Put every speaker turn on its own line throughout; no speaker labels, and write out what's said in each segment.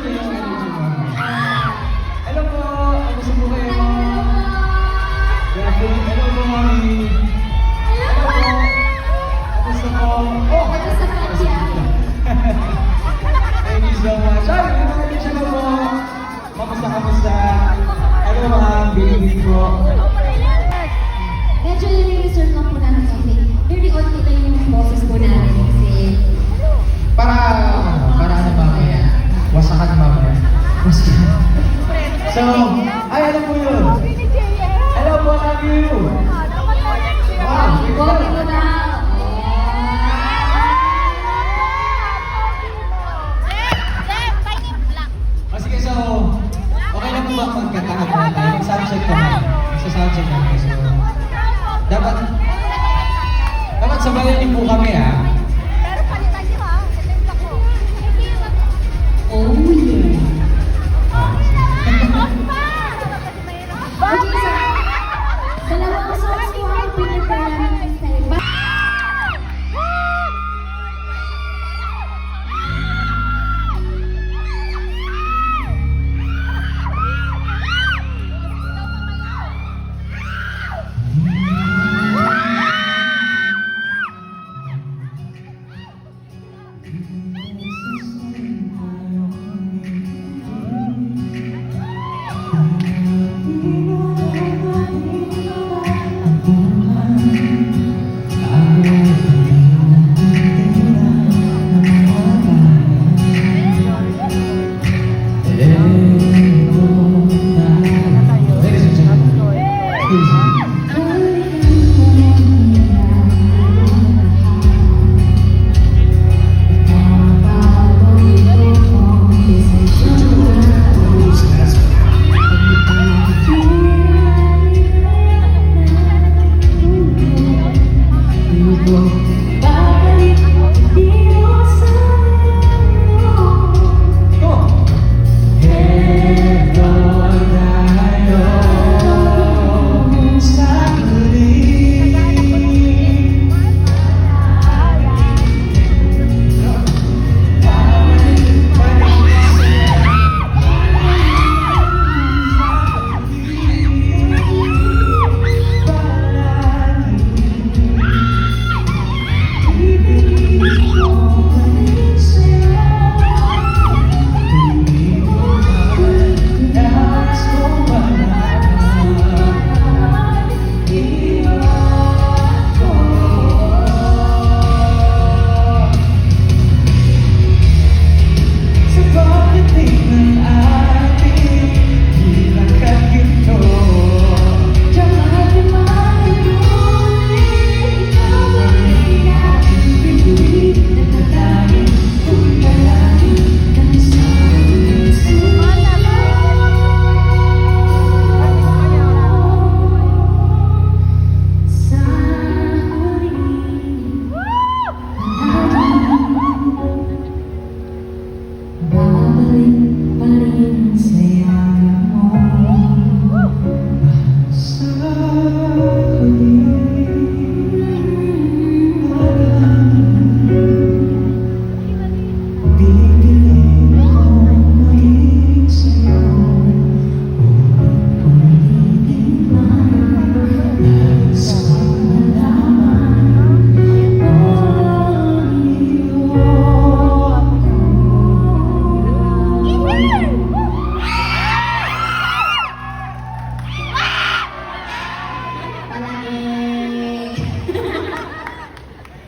yung energy mo. Hello po! Kamusta po kayo? Hello po, mami! Hello po! Kamusta po? Oh!
Kamusta po siya?
Thank you so much. Ay, yung mga teacher mo po. Kamusta? Hello mga bilibili po.
Medyo nire-reserve lang po namin kasi very okay lang yung boses po namin kasi
Para ano mamaya? Wasakan mamaya. Wasakan. So, ay ano po yun? Hello po, love you! Wow,
okay po na.
Sige, so, okay lang po ba magkatahan na tayo? Mag-soundcheck ka na. Sa-soundcheck namin. So, dapat sabayan niyo po kami, ha?
Oh yeah. Okay, so, dalawang songs po ang pinag-prepare namin this time.
Ladies and gentlemen, please.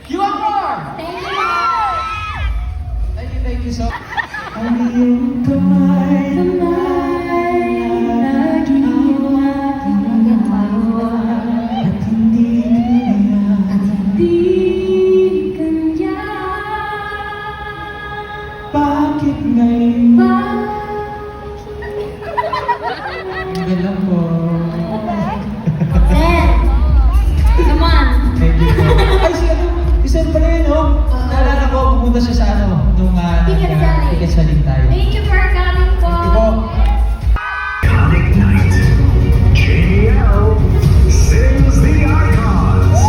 You want more? Thank you so much. Ang iyong kamay
Naging aking gawa
at hindi
kanya.
bakit ngayon? Ang galang po.
Come on.
Thank you po. Ay, si ano pala yun, no? Naalala ko, pumunta siya sa nung
Ticket selling.
ticket selling tayo.
Thank you for coming po.
Thank you po.
Iconic night. JL sings the icons.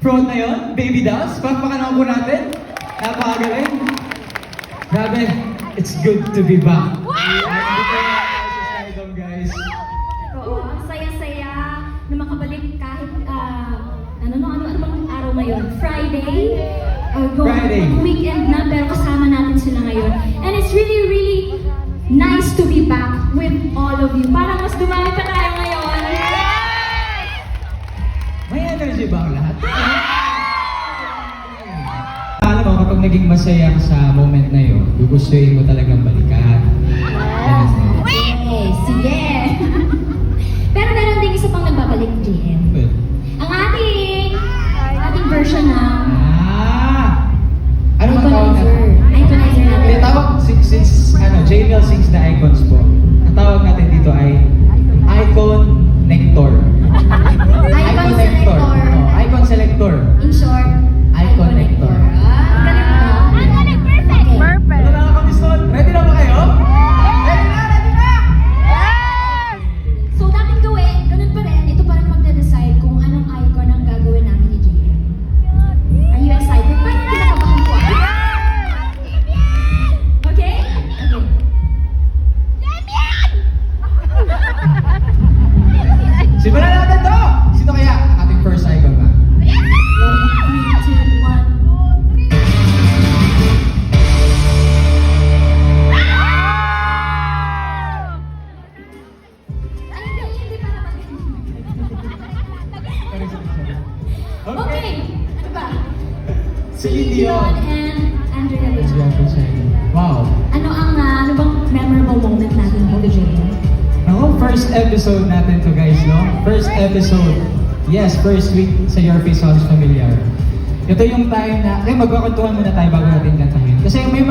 Fraud na yun? Baby dolls? Pakpakan naman po natin. Napakagaling. Grabe, it's good to be back. Guys.
Oo, ang saya-saya na makabalik kahit, ano bang araw ngayon? Friday?
Friday.
Weekend na, pero kasama natin sila ngayon. And it's really, really nice to be back with all of you. Parang mas dumami pa tayo ngayon.
May energy ba ang lahat? Alam mo, kapag naging masaya ka sa moment na yun, gugustuhin mo talagang balikan.
Sige! Pero meron din isa pang nagbabalik, JM. Ang ating version ng
Ano bang tawag natin?
Iconizer natin.
Hindi, tawag, since JML sings the icons po, ang tawag natin dito ay Icon Nectar.
Icon Selector.
Icon Selector.
In short,
Icon Nectar.
Galing mo.
Perfect.
Okay.
Perfect.
Wala na kami son. Ready na ba kayo? Ready na! Ready na!
So, natin gawin, ganun pa rin, ito pa rin magde-decide kung anong icon ang gagawin namin ni JM. Are you excited? Parang kinakabahan ko Okay? Okay.
Simulan natin to! Sino kaya ang ating first icon ba?
3, 2, 1. Ay, hindi pa naman. Okay, ano ba?
Celine
Dion
Dion.
and Andrea Bocelli.
Wow.
Ano bang memorable moment natin mo, JM?
Ako, first episode natin to guys, no? First episode. Yes, first week sa Your Face Sounds Familiar. Ito yung time na, magkakwentuhan muna tayo bago natin kantahin. Kasi may,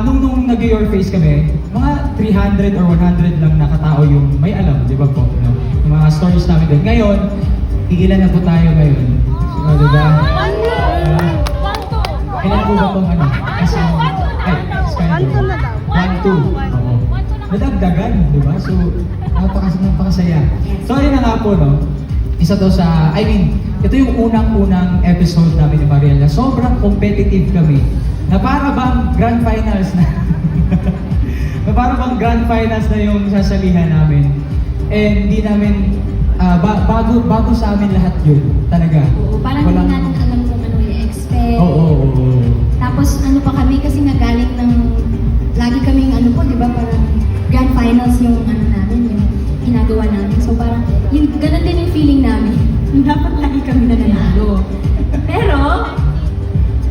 nung nag-Your Face kami, mga 300 or 100 lang na katao yung may alam, di ba po? No? Yung mga stories namin doon. Ngayon, iilan na po tayo ngayon. So, di ba? Kailan po ba itong ano? Kasi, One, two. Oo. Nadagdagan, di ba? So, napakasaya. So, ayun na nga po, no? Isa to sa, ito yung unang-unang episode namin ni Mariel na sobrang competitive kami. Na para bang grand finals na. na para bang grand finals na yung sasalihan namin. And hindi namin, bago sa amin lahat yun. Talaga.
Oo, parang hindi natin alam kung ano i-expect.
Oo.
Tapos ano pa kami kasi nagaling ng, lagi kaming ano po, di ba, parang grand finals yung ano namin, yung ginagawa namin. So parang, yung ganun din yung feeling namin. Dapat lagi kami nananalo.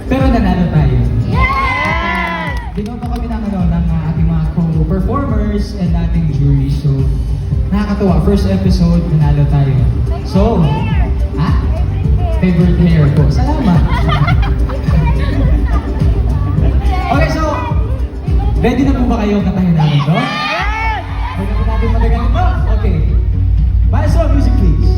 Pero nanalo tayo.
Yeah!
Binoto kami ng ating mga co-performers and ating jury. So, nakakatuwa. First episode, nanalo tayo. So, favorite hair ko. Salamat. Okay, so, ready na po ba kayo kantahin namin to? Ready na po natin matagal ito? Okay. Maestro, music please.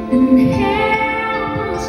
And help us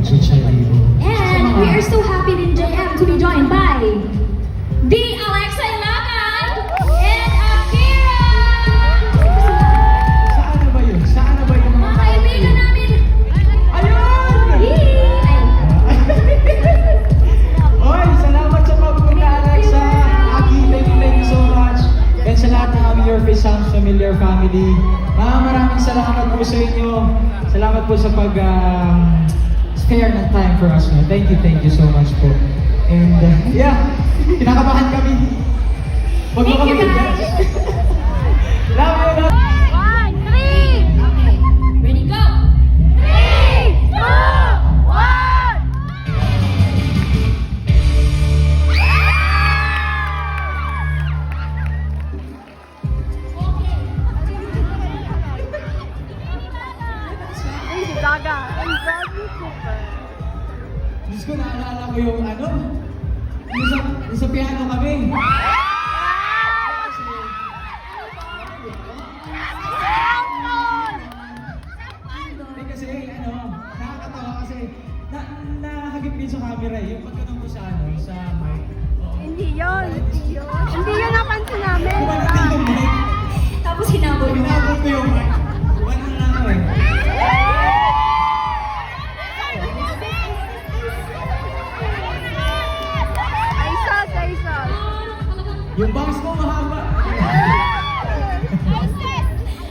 Chicharibo.
And we are so happy din, JM, to be joined by the Alexa Ilacan and Akira!
Saan na ba yun? Saan na ba yung
Mga kaibigan namin!
Ayun!
Ay!
Oy, salamat sa pagpunta, Alexa. Aki, thank you so much. And sa lahat ng aming Your Face Sounds Familiar family, maraming salamat po sa inyo. Salamat po sa spare ng time for us. Thank you so much po. And yeah, kinakabahan kami. Huwag mo
Thank you,
kami
guys.
Love you, love you.
Okay, ready, go! 3, 2,
Gaga and Bradley Cooper.
Diyos ko, naalala ko yung ano, yung sa piano kami. Kasi nakakatawa kasi nakahagip din sa camera yung pagkanong ko sa sa mic.
Hindi yun. Hindi yun napansin namin.
Kumalit yung mic.
Tapos hinabol mo.
Pinabot ko yung mic. Wala na ako eh.
Isa.
Yung bangs mo mahaba.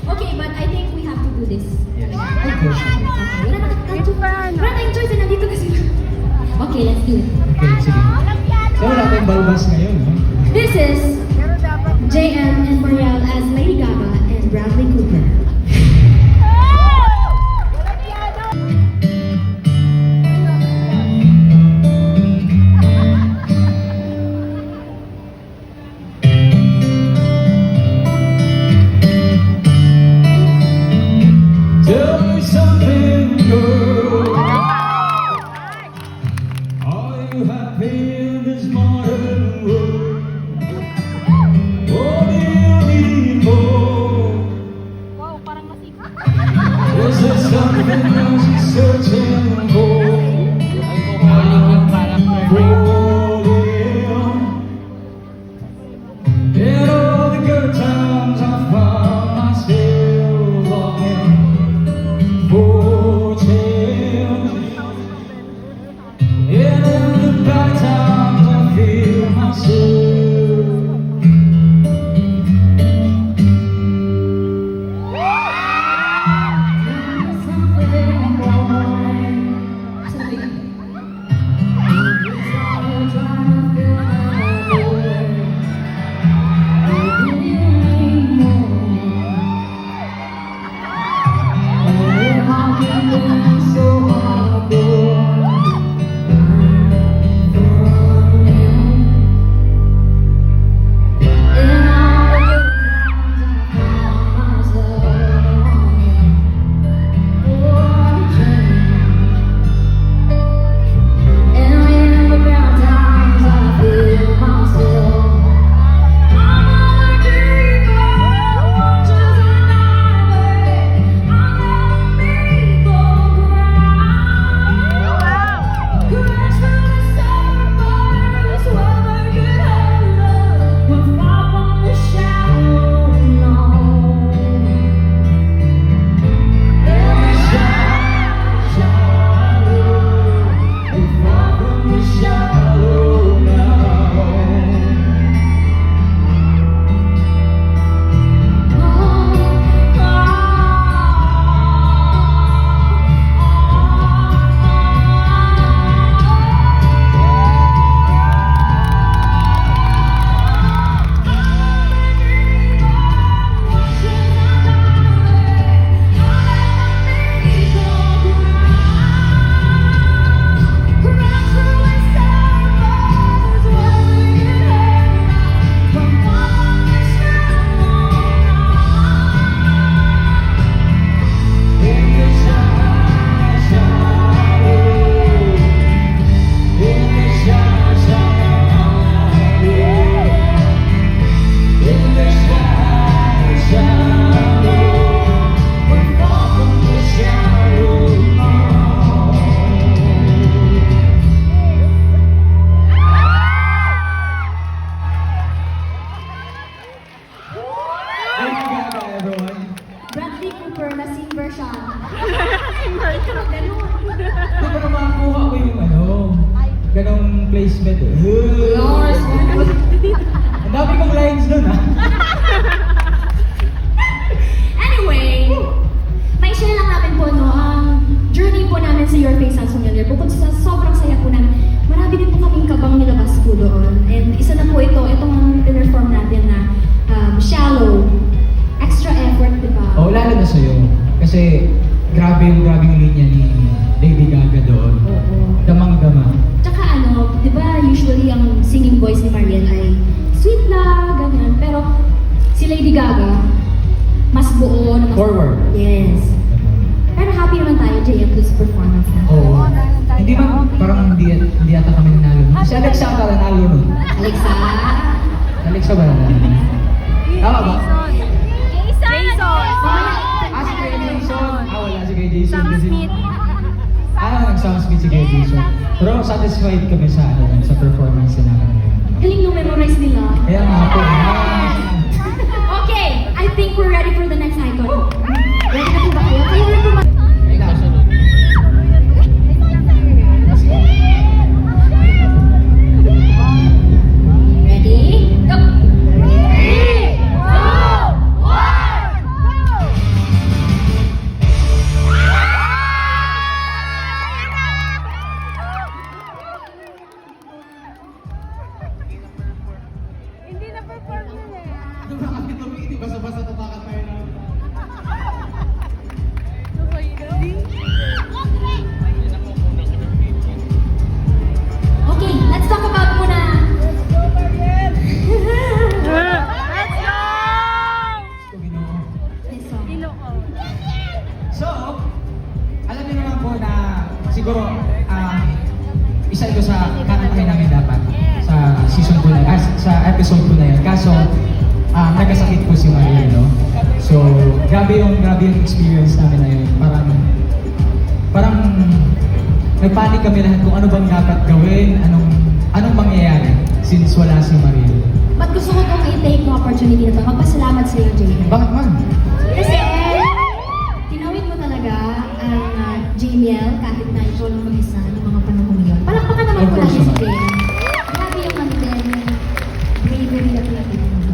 Okay, but I think we have to do this.
Yes.
Okay, wala na
It's fun.
wala tayong choice na nandito kasi. Okay, let's do it.
Okay, sige. So wala tayong balbas ngayon, no?
This is
Pero dapat
JM and Mariel as Lady Gaga and Bradley Cooper.
Tell me something, girl. Are you happy in this modern world? placement eh. Ang dami kong lines doon ha.
Anyway, may share lang namin po, no, ang journey po namin sa Your Face Sounds Familiar. Bukod sa sobrang saya po namin, marami din po kaming kabang nilabas po doon. And isa na po itong perform natin na Shallow. Extra effort, di ba?
Oo, lalo na sa'yo. Kasi grabe yung linya ni Lady Gaga doon.
Oo.
Damang-dama.
Tsaka di ba usually ang singing voice ni Mariel ay sweet lang, ganyan. Pero si Lady Gaga, mas buo na mas...
Forward.
Yes. Pero happy naman tayo, JM, doon sa performance na.
Oo. Hindi ba, parang hindi ata kami nanalo. Si Alexa ata nanalo nun.
Alexa?
Alexa ba nanalo? Tama ba?
Jason!
Ah, si Kuya Jason. Ah, wala si Kuya Jason.
Sam
Kasi-
Smith.
nag-Sam Smith si Kuya Jason. Pero satisfied kami sa sa performance na namin ngayon.
Galing nung memorize nila.
Kaya nga po.
Okay, I think we're ready for the next icon. Ready na po ba kayo? Kayo na po ba? Ready? Go!
Hindi na perform yun eh.
Basta-basta tatakan tayo na.
Okay, let's talk about muna.
Let's go!
This song.
Iloko.
So, alam niyo naman po na siguro isa ito sa kanatahin namin dapat sa season po na, sa episode po na yun. Kaso, nagkasakit po si Mariel, no? So, grabe yung experience namin na yun. Parang nagpanik kami lahat kung ano bang dapat gawin, anong mangyayari since wala si Mariel.
But gusto ko itong i-take ng opportunity na ito. Magpasalamat sa iyo, JM.
Bakit man?
Kasi, tinawid mo talaga ang JML kahit na ikaw lang mag-isa ng mga panahon yun. Palakpakan naman
Of
po
course
natin si
naman.
JM. Grabe yung bravery na pinakita mo.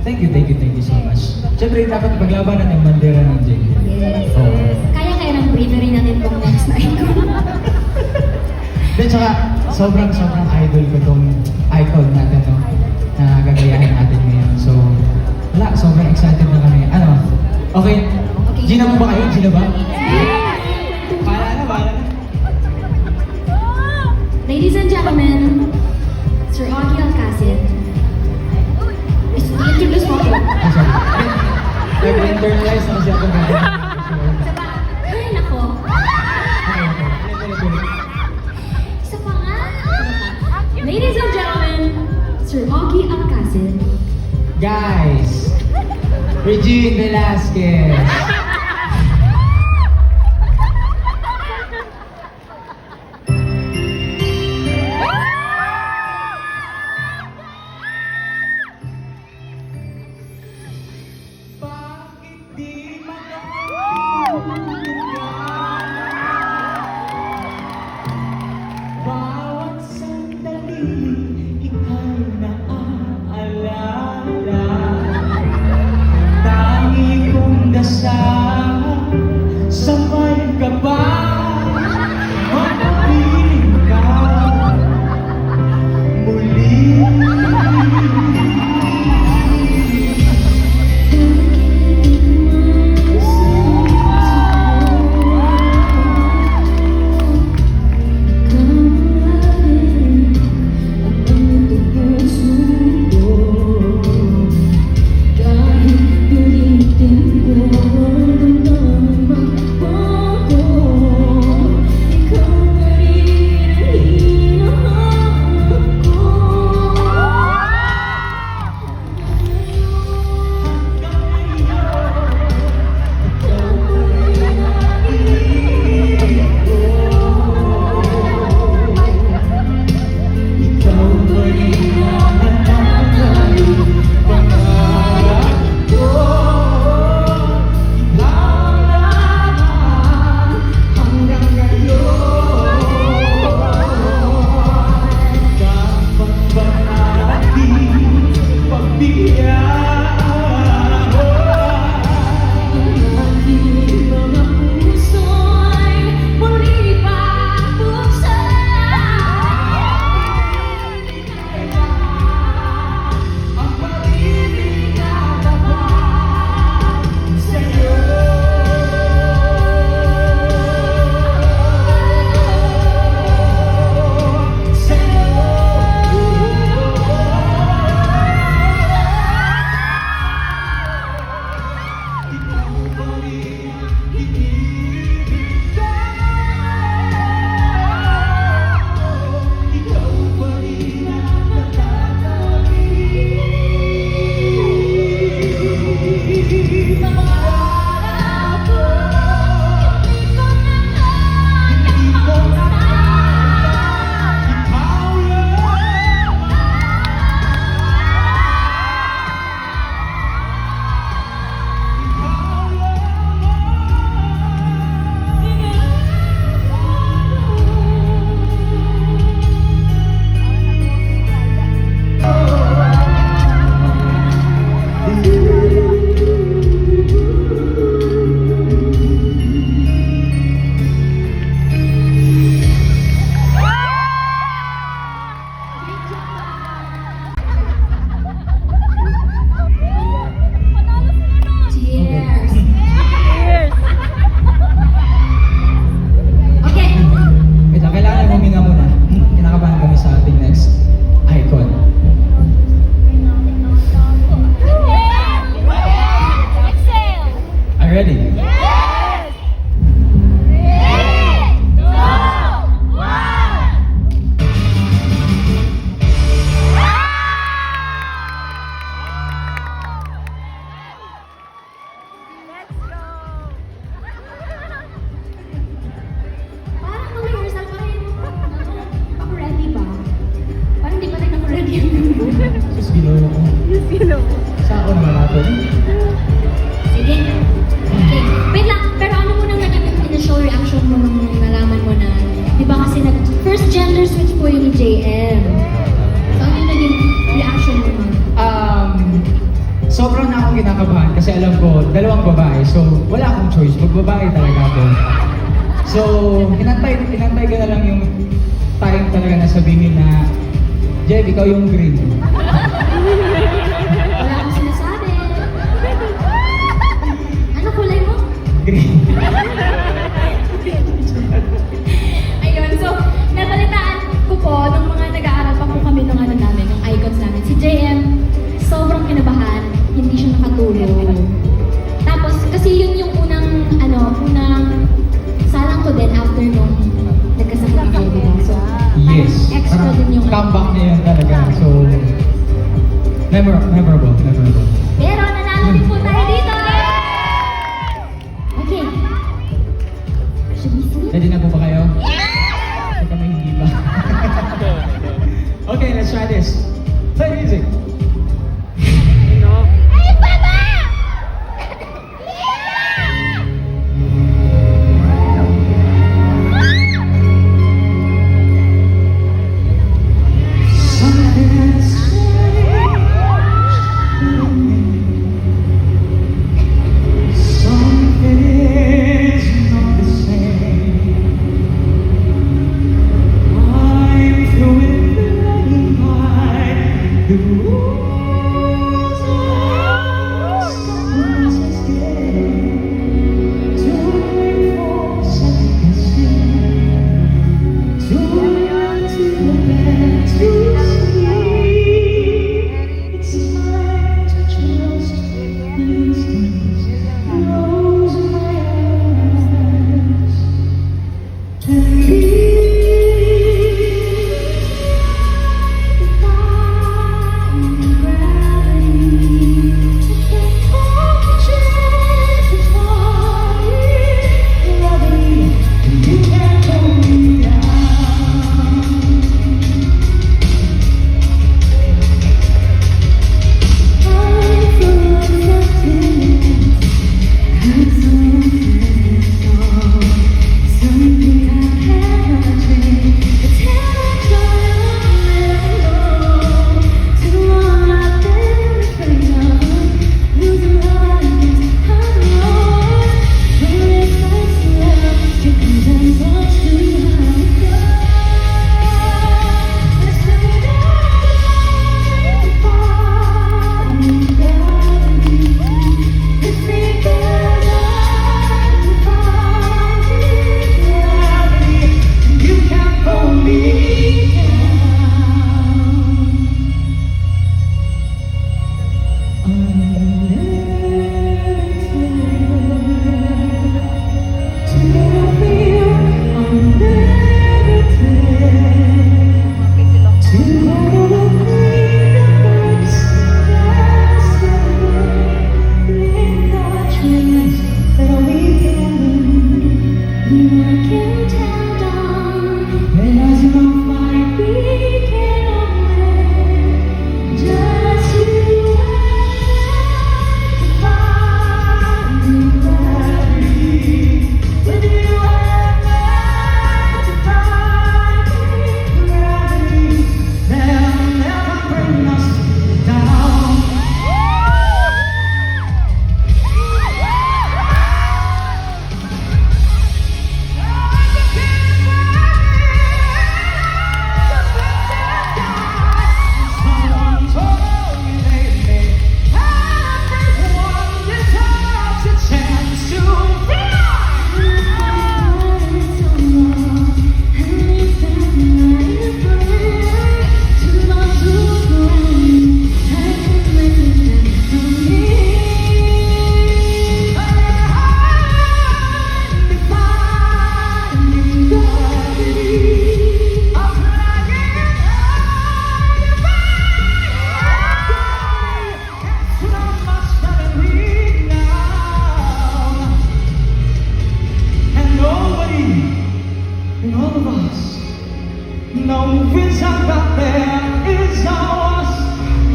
Thank you so much. Siyempre, dapat paglabanan yung bandera ng JML.
Yes.
Oo.
Kaya ng bravery natin itong next na icon.
Then, tsaka, sobrang idol ko tong icon natin, no? Na gagayahin natin ngayon. So, wala, sobrang excited na kami. Okay? Gina mo ba kayo? Gina ba? Bahala na.
Ladies and gentlemen, Sir Augie Alcacid. Introduce mo ako.
Ah, sorry. Nag-internalize na kasi ako ngayon.
Saba, ay nako. Isa pa nga. Ladies and gentlemen, Sir Augie Alcacid.
Guys, Regine Velasquez. Bakit di bawat sandali ika'y naaalala. Tangi kong dasal Ginoo. Sa ako naman natin.
Sige. Okay. Wait lang, pero ano mo nang naging initial reaction mo nung nalaman mo na, di ba kasi first gender switch po yun ni JM. So ano yung naging reaction mo nun?
Sobrang na akong kinakabahan kasi alam ko, dalawang babae. So, wala akong choice. Magbabae talaga ako. So, inantay ko na lang yung time talaga na sabihin na, Jeff, ikaw yung green.
Wala akong sinasabi. Ano kulay mo?
Green.
Ayun, so, nabalitaan ko po, nung mga nag-aaral pa po kami ng ano namin, ng icons namin, si JM, sobrang kinabahan, hindi siya nakatulog. Tapos, kasi yun yung unang salang ko din after nung nagkasakit kayo, diba? So,
Yes.
parang extra
Parang
din yung
comeback niya yun talaga. So, memorable.
Pero nanalo din po tayo dito! Okay. Should we see?
Ready na po ba kayo? Hindi kami hindi ba? Okay, let's try this. Play music.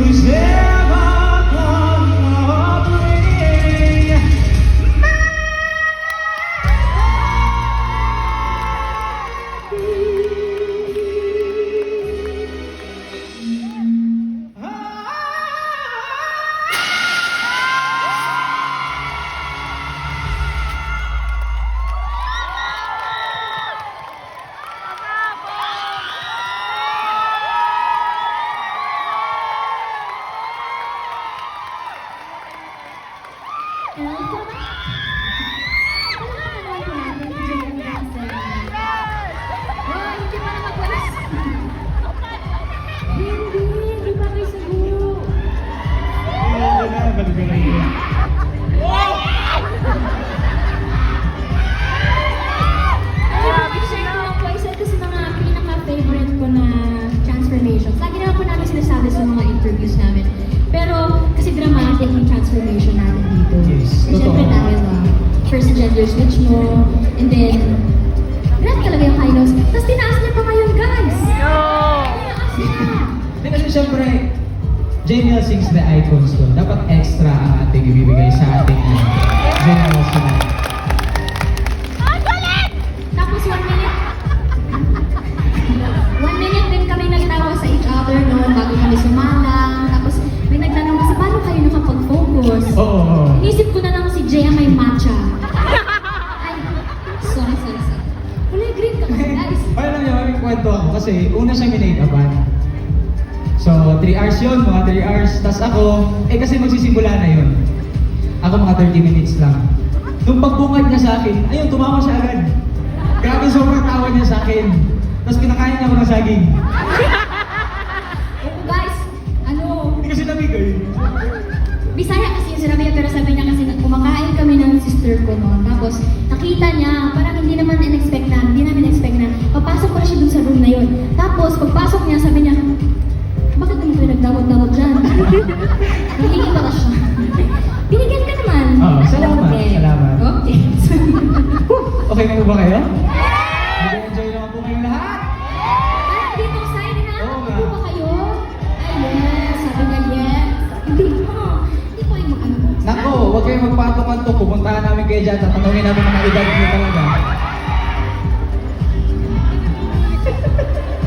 who's never gonna bring
Favorite ko na transformations. Lagi naman po namin sinasabi sa mga interviews namin. Pero kasi dramatic yung transformation natin dito.
Yes,
So, syempre
totoo.
dahil first gender switch mo, and then grabe talaga yung high notes. Tapos tinaas niya pa ngayon, guys! Tinaas niya!
Hindi kasi syempre, JML sings the icons doon. Dapat extra ang ating ibibigay sa ating JML tonight.
Tapos 1 minute. 1 minute din kami nagtawa sa each other noon bago kami sumalang. Tapos may nagtanong kasi paano kayo nakapag-focus?
Oo.
Inisip ko na lang si Jaya may matcha. Ay, sorry. Wala, green ka kasi, guys.
Alam niyo, may kwento ako kasi una siyang minake-upan. So, 3 hours yun, mga 3 hours. Tapos ako, kasi magsisimula na yun. Ako mga 30 minutes lang. Nung pagbungad niya sa akin, ayun, tumawa siya agad. Grabe, sobrang tawa niya sa akin. Tapos kinakain niya ako ng saging.
Oh, guys,
Hindi kasi namigay.
Bisaya kasi yung sinabi niya, pero sabi niya kasi kumakain kami ng sister ko noon. Tapos nakita niya, parang hindi namin expect na, papasok ko na siya dun sa room na yun. Tapos pagpasok niya, sabi niya, bakit naman kayo nagdawag-dawag dyan? Nahingi pala siya. Binigyan ka naman.
Oo, salamat,
Okay.
salamat.
Okay.
Okay na po ba kayo? Nag-enjoy naman po kayong lahat?
Parang dito side na,
Oo nga.
hindi ba kayo? Ay, yes. Sabi niya, yes. Hindi ko yung mag-ano.
Nako, huwag kayong magpatok-antok. Pupuntahan namin kayo dyan. Tatanungin namin mga edad niyo talaga.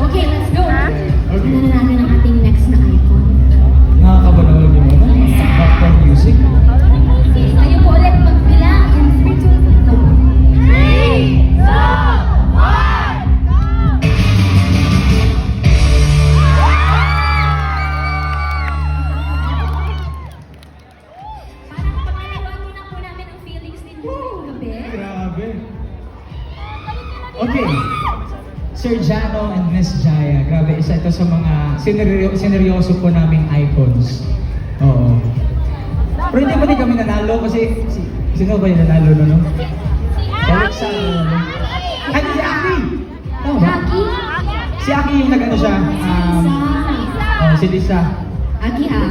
Okay, let's go.
Okay.
Tingnan na natin ang ating next na icon.
Nakakabanaw niyo mo. Background music.
Kayo po ulit magbilang in 3, 2, 1. Parang pangalawa na po namin ang feelings ninyo ngayong gabi.
Grabe. Okay. Sir Jano and Miss Jaya. Grabe, isa ito sa mga sineryoso po naming icons. Oo. Pero hindi pa din kami nanalo kasi sino ba yung nanalo no? Alexander. Ay, si Aki! Tama ba?
Aki?
Si Aki yung nag-ano siya. Si Lisa.
Aki ha?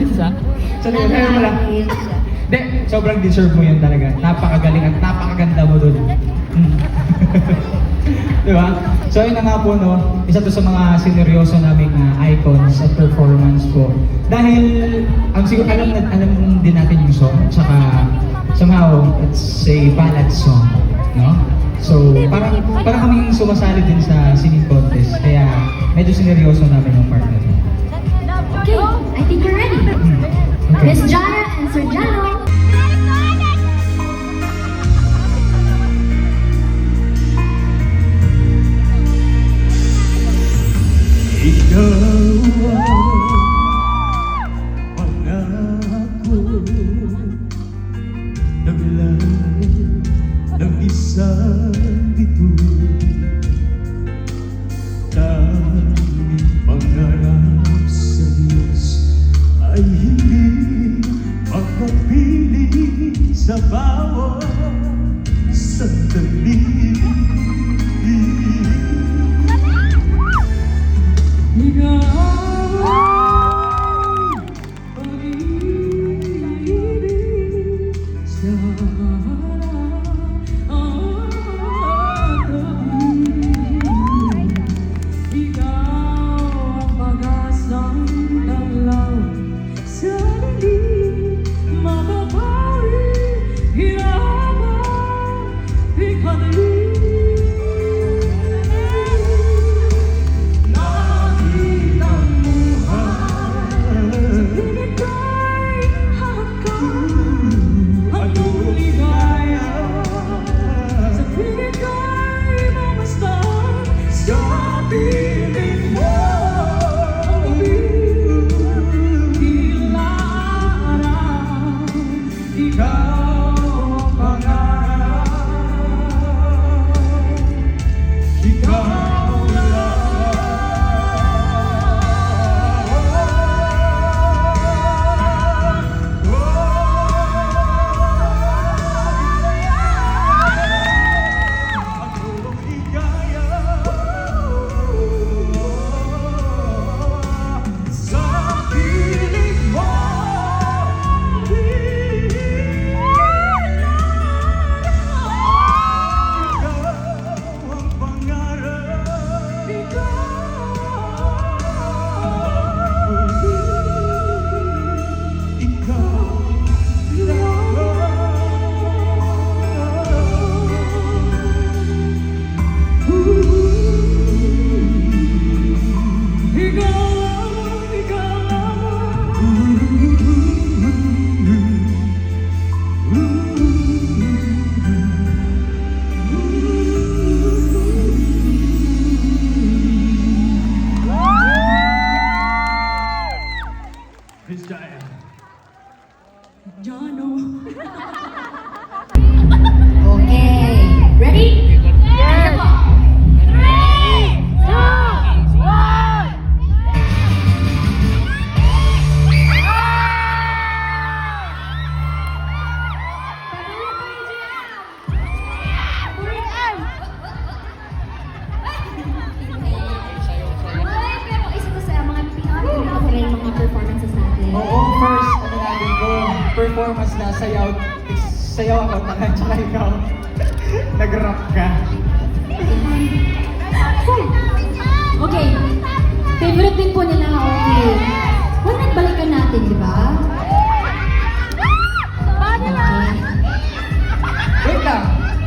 Lisa? So, ayun mo lang. Hindi, sobrang deserve mo yun talaga. Napakagaling at napakaganda mo dun. Diba? So, yun na nga po, no? Isa to sa mga sineryoso naming icons at performance po. Dahil, siguro, alam din natin yung song. Tsaka, somehow, it's a ballad song. No? So, parang kaming sumasali din sa singing contest. Kaya, medyo sineryoso namin yung part na yun.
Okay, I think we're ready.
Okay.
Miss Jaya and Sir Jano.
Ikaw ang pangako na bilay ng isang ito. Tanging pangarap ikaw lang. Ang ligaya sa piling mo. Ikaw ang pangarap. Ikaw Miss Jaya.
Okay. Ready?
Yes! 3, 2, 1!
Ay, pero isa to sa mga pinaka-rin mga performances natin.
Oo, first, ano natin ko, performance na sayaw. Sayaw ako, tsaka ikaw. Nag-rap ka.
Okay. Favorite din po nila, okay. Well, nagbalikan natin, di ba?
Paano na?
Okay.
Wait lang.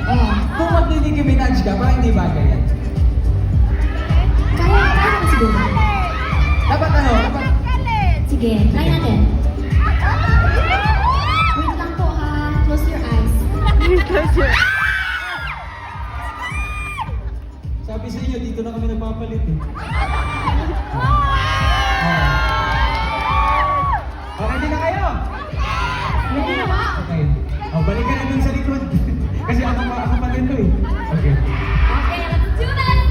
Oh.
Kung mag-Nicki Minaj ka, parang hindi bagay yan.
Kaya mo siguro.
Dapat ano, dapat...
Sige, try natin. Wait lang po ha. Close your eyes.
Sabi sa inyo, dito na kami nagpapalit eh. Okay, din na kayo?
Ready na ba?
Okay. Oh, balik ka na dun sa likod. Kasi ako pa din to eh. Okay.
Okay, let's do this!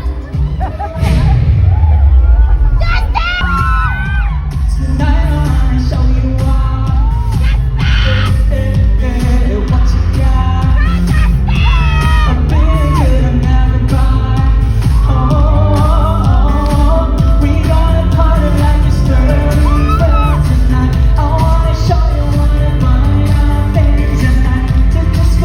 Tonight I wanna show you what you got. I'm bigger than everybody. Oh, we gonna party like it's 30s tonight. I wanna show you what I'm things tonight. Take this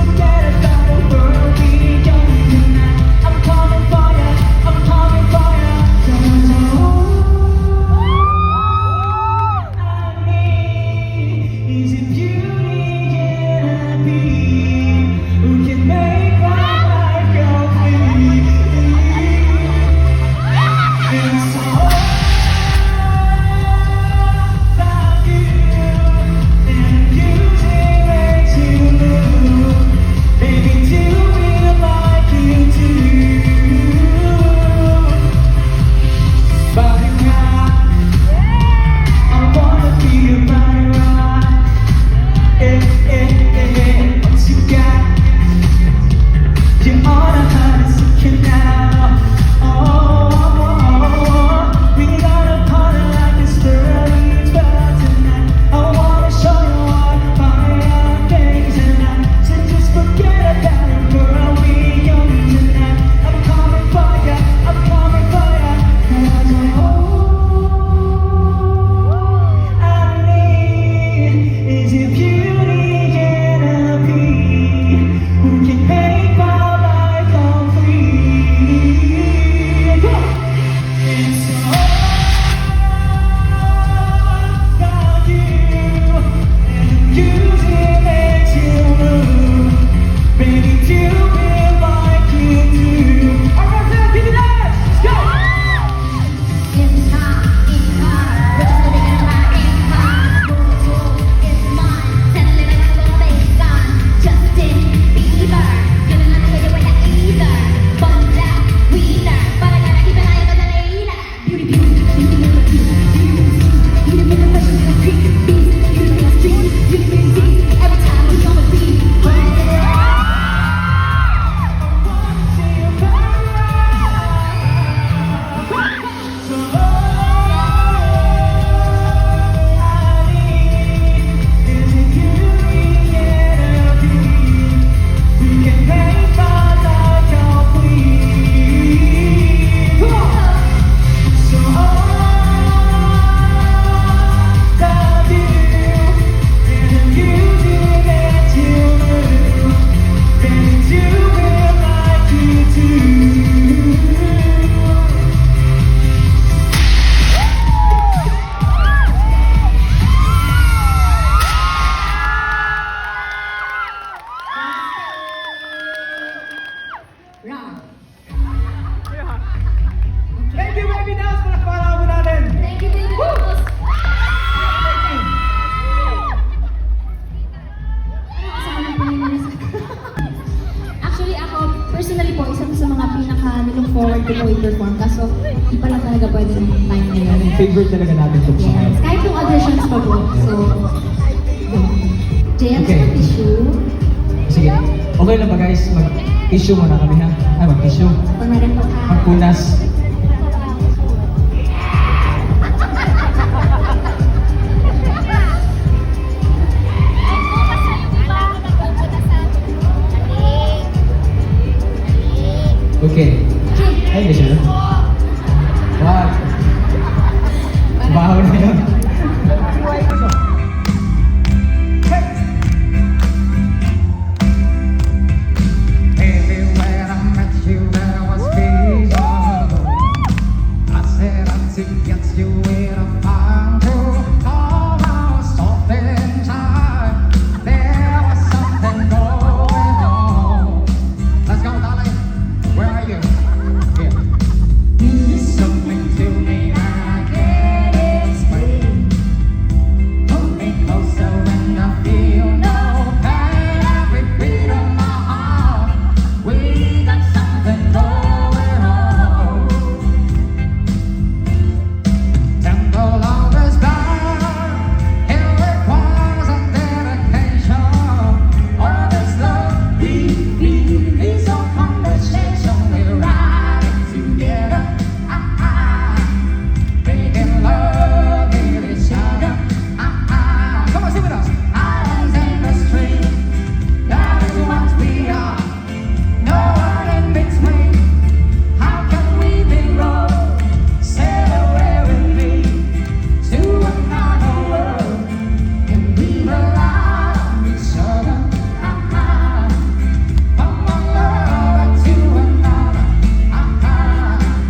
i-perform. Kaso, di pala talaga pwede ng time na yun.
Favorite talaga natin itong song.
Yes, kahit yung auditions pa po. So, James,
Okay.
tissue.
Sige, okay lang ba guys? Mag-issue muna kami ha? Ay, mag-issue.
Ako na rin po ha.
Magpunas. Okay. Ay, hindi siya. Wag. Baho na yun.
Everywhere I met you, there was peace. I said until get you where I found you. All I was soft inside. There was something going on. Let's go, darling. Where are you? Here. There's something to me that I can't explain. Pull me closer when I feel no pain. Every beat of my heart, we got something going on. Temple of the sky, here it was a dedication. All this love we feel is a conversation. We're riding together, making love with each other. Come on, sing with us. Islands in the street, that is what we are. No one in between. How can we be wrong? Sail away with me to another world, and we rely on each other. From one lover to another.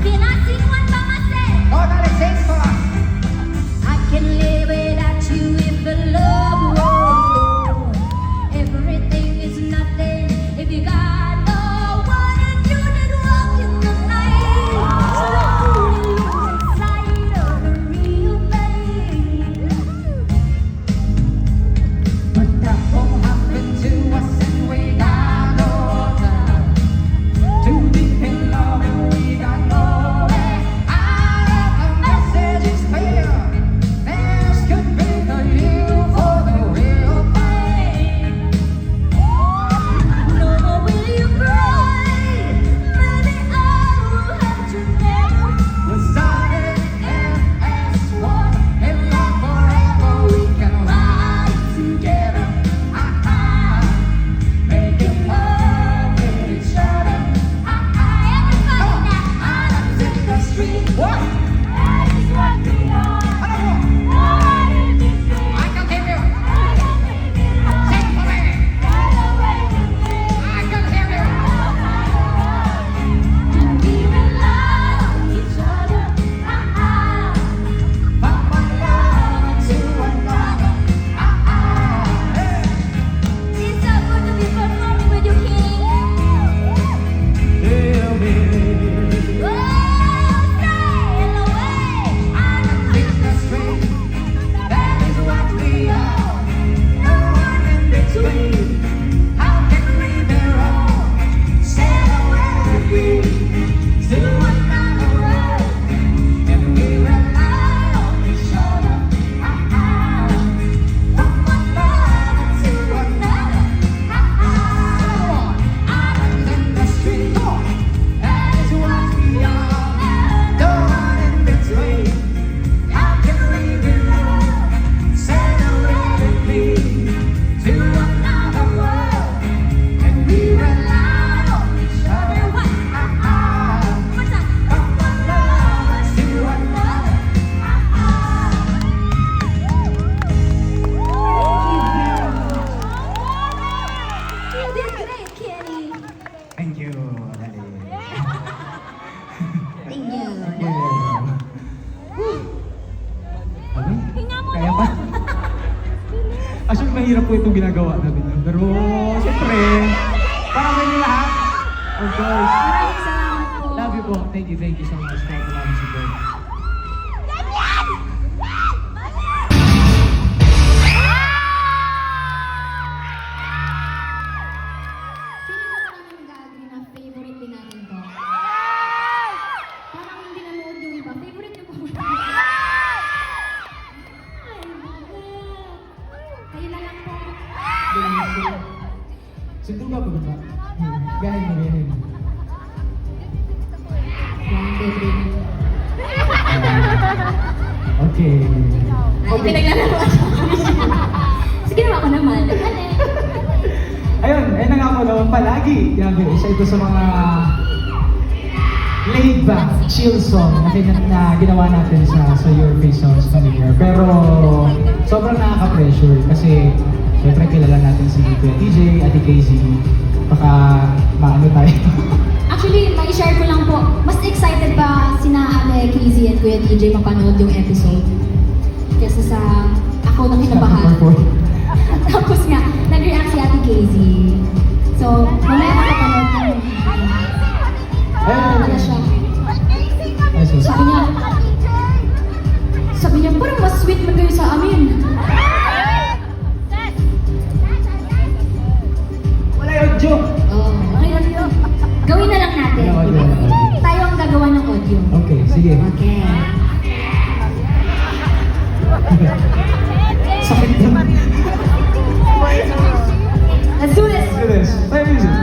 Can I sing one by myself?
Oh, that is it for us.
I can live without you if the love were. Everything is nothing if you got no one and you did walk in the night. Slowly lose sight of the real thing.
But that won't happen to us, and we got no time. Too deep in love, and we got no way out. The message is clear. This could be the year for the real thing.
No more will you cry. Maybe I will have to never.
We're starting as one in love forever. We can ride together, making love with each other.
Everybody now.
Islands in the street. What?
That is what we are.
I can hear you. Sing for me. I can hear you. From one lover to another. Hey. Tell me. Islands in the street. That is what we are. No one in between. How can we be wrong? Sail away with me to another world, and we rely on each other. From one lover to another. Islands in the street. That is what we are. No one in between. How can we be wrong? Sail away with me to another world, and we rely on each other. From one lover to another.
You did great, Kenny.
Thank you, Daddy.
Thank you.
Ano? Kaya pa? Actually, mahirap po itong ginagawa namin. Pero, siyempre, para kayo lahat. Of course.
Maraming salamat po.
Love you po. Thank you so much for the love and support. Feeling ko naman nag-agree na favorite din natin to. Sinduga pa ba? Gahin mo, gahin mo. Okay.
Ay, pinaglalaro ako. Sige naman ako naman.
Ayun na nga po naman palagi. Grabe, isa ito sa mga laid back, chill song na ginawa natin sa Your Face Sounds Familiar. Pero sobrang nakaka-pressure kasi syempre kilala natin si Kuya TJ, Ate Casey. Baka maano tayo.
Actually, mai-share ko lang po. Mas excited pa sina Ate Casey at Kuya TJ mapanood yung episode. Kesa sa ako na kinabahan. Tapos nga, nag-react si Ate Casey. So, mamaya makapanood ko.
Ayun,
Ano siya?
Ay, so,
Sabi niya, parang mas sweet man kayo sa amin.
wala yung joke.
Oh, okay lang yun. Gawin na lang natin.
Wala audio, wala audio.
Tayo ang gagawa ng audio.
Okay, sige.
Okay.
Sakit lang.
Let's do this.
Let's do this. Play music.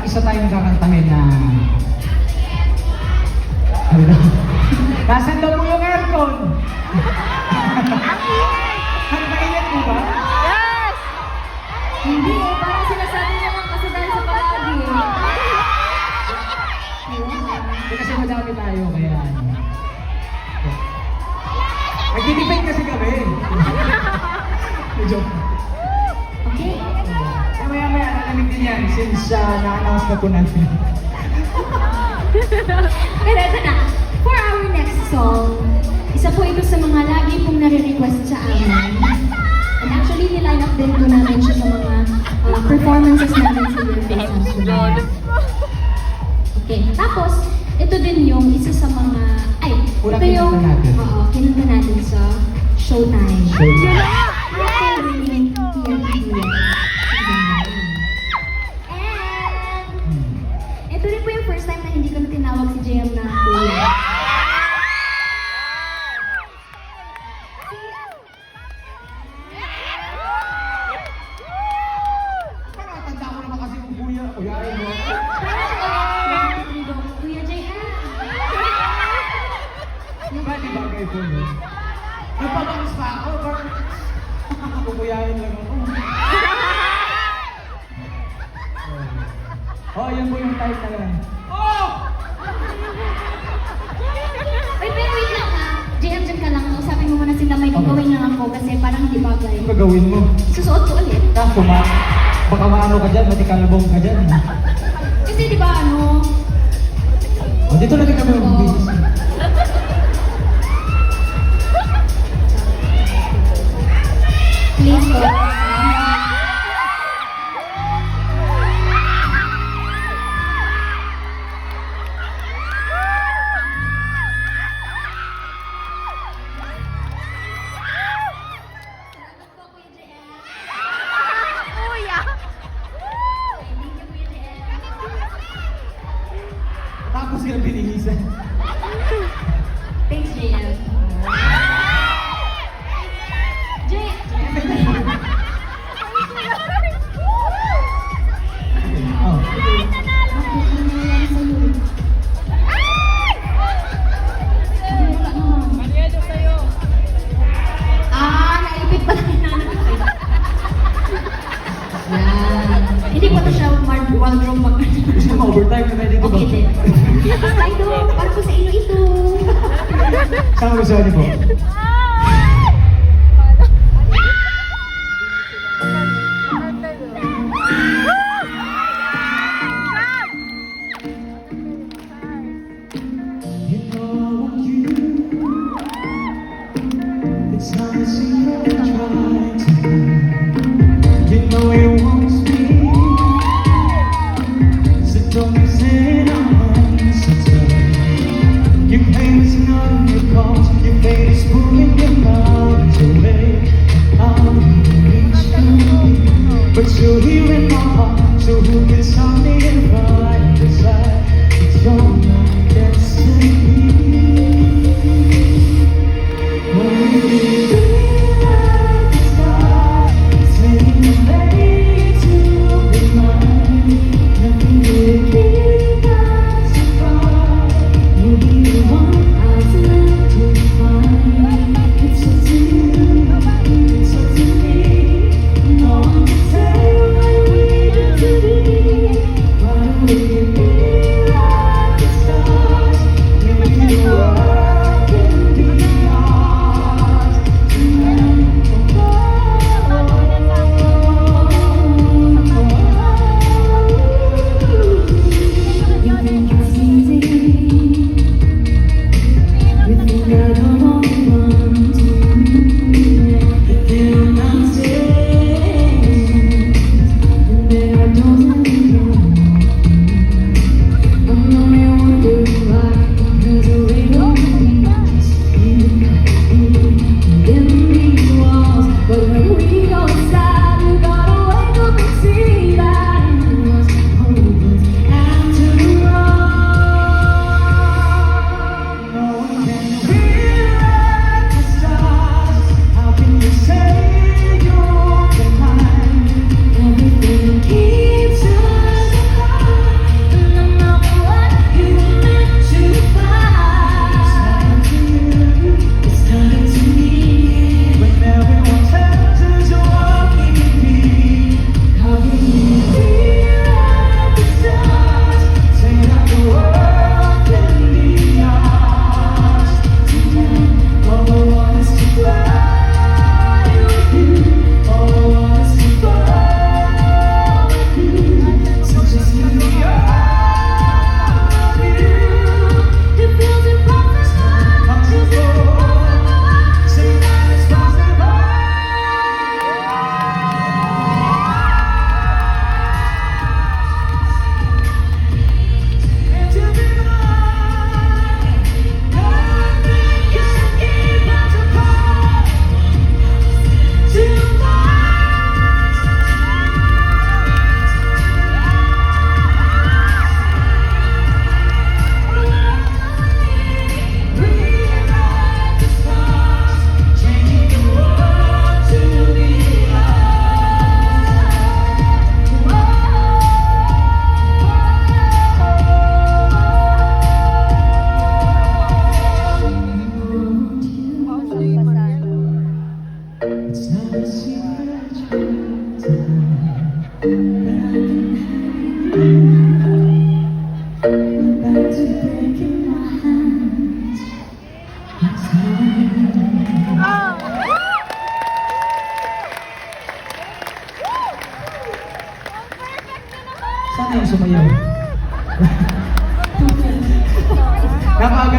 isa tayong kakantahin na... Ano daw? Nasaan daw po yung aircon? Ang mainit po ba?
Yes!
Hindi eh, parang sinasabi niya lang kasi dahil sa palagi eh.
Hindi kasi madami tayo, kaya ano. Nag-debate kasi kami. Joke.
Okay?
Maya-maya, nalamig din yan since na-announce na po natin.
Pero ito na, for our next song, isa po ito sa mga lagi pong nare-request sa amin. And actually, niline up din po namin siya sa mga performances namin sa Your Face National. Okay, tapos, ito din yung isa sa mga, ay,
Unang
ito yung,
kinanta natin.
oo, kinanta natin sa Showtime.
Showtime.
Yes! And, ito rin po yung first time na hindi ko na tinawag si JM na kuya.
Tanda ko naman kasi kung kuya. Kuyain mo.
Kuya JM.
Yung ba, di bagay po yun? Nagpabangas pa ako. Kukuyain lang ako. Oh, yun po yung type na yan.
Wait lang ha. JM, dyan ka lang. Sabi mo muna sila may gagawin lang ako kasi parang hindi bagay.
Ano gagawin mo?
Susuot ko ulit.
Kaso baka maano ka dyan, matikalabong ka dyan.
Kasi di ba ano,
O, dito na din kami mag-business.
please go.
Kuya!
Tapos ka binilisan.
Thanks, JM.
Oh.
Naipit pala yung nanay ko. Yan. Hindi ko na siya wardrobe mag-
Gusto mo overtime na may dito ba?
Okay din. Ito, para po sa inyo ito.
Saan gusto niyo po? You know you. It's not a secret trying to. You know it won't speak. So don't say I'm so tough. You claim it's not your cause. Your face is pulling your mouth away. I'll reach you, but you're here in my heart. So who can stop me if I decide it's your my destiny? When we realize the sky, saying ready to be mine. Nothing will keep us apart. You'll be the one I've left to find. It's up to you, it's up to me.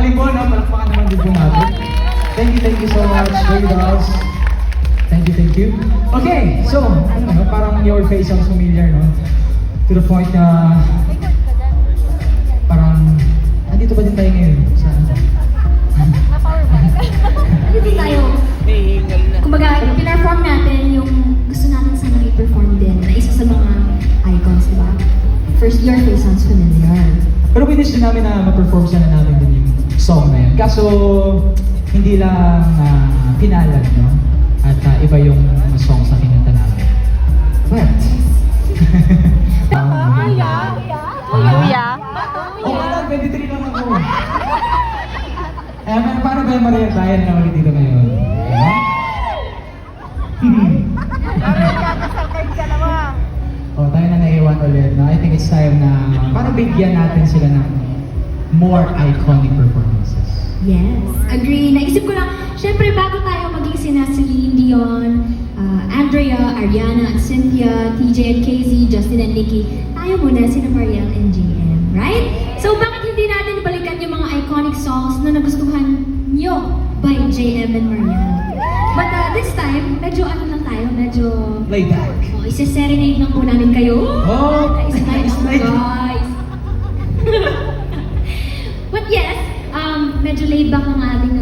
Magaling po, no? Palakpakan naman din po natin. Thank you so much, Baby Dolls. Thank you. Okay, so, ano, parang your face sounds familiar, no? To the point na parang, andito ba din tayo ngayon? Sa ano?
Ano din tayo? Kumbaga, pinarform natin yung gusto natin sanang i-perform din na isa sa mga icons, di ba? First, your face sounds familiar.
Pero wish din namin na ma-perform sana namin din yung song na yun. Kaso, hindi lang pinalag, no? At iba yung mga songs na kinanta namin. But,
Kuya.
oh, wala, 23 lang ako. Paano ba yung Maria tayo na ulit dito ngayon? Oh, tayo na naiwan ulit. No? I think it's time na para bigyan natin sila ng more iconic performances.
Yes, agree. Naisip ko lang, syempre bago tayo maging sina Celine Dion, Andrea, Ariana, at Cynthia, TJ and KZ, Justin and Nikki, tayo muna sina Mariel and JM, right? So bakit hindi natin balikan yung mga iconic songs na nagustuhan nyo by JM and Mariel? But this time, medyo ano lang tayo, medyo...
Lay back.
Oh, isa-serenade lang po namin kayo.
Oh,
Nice,
nice.
guys. But yes, medyo laid back ang ating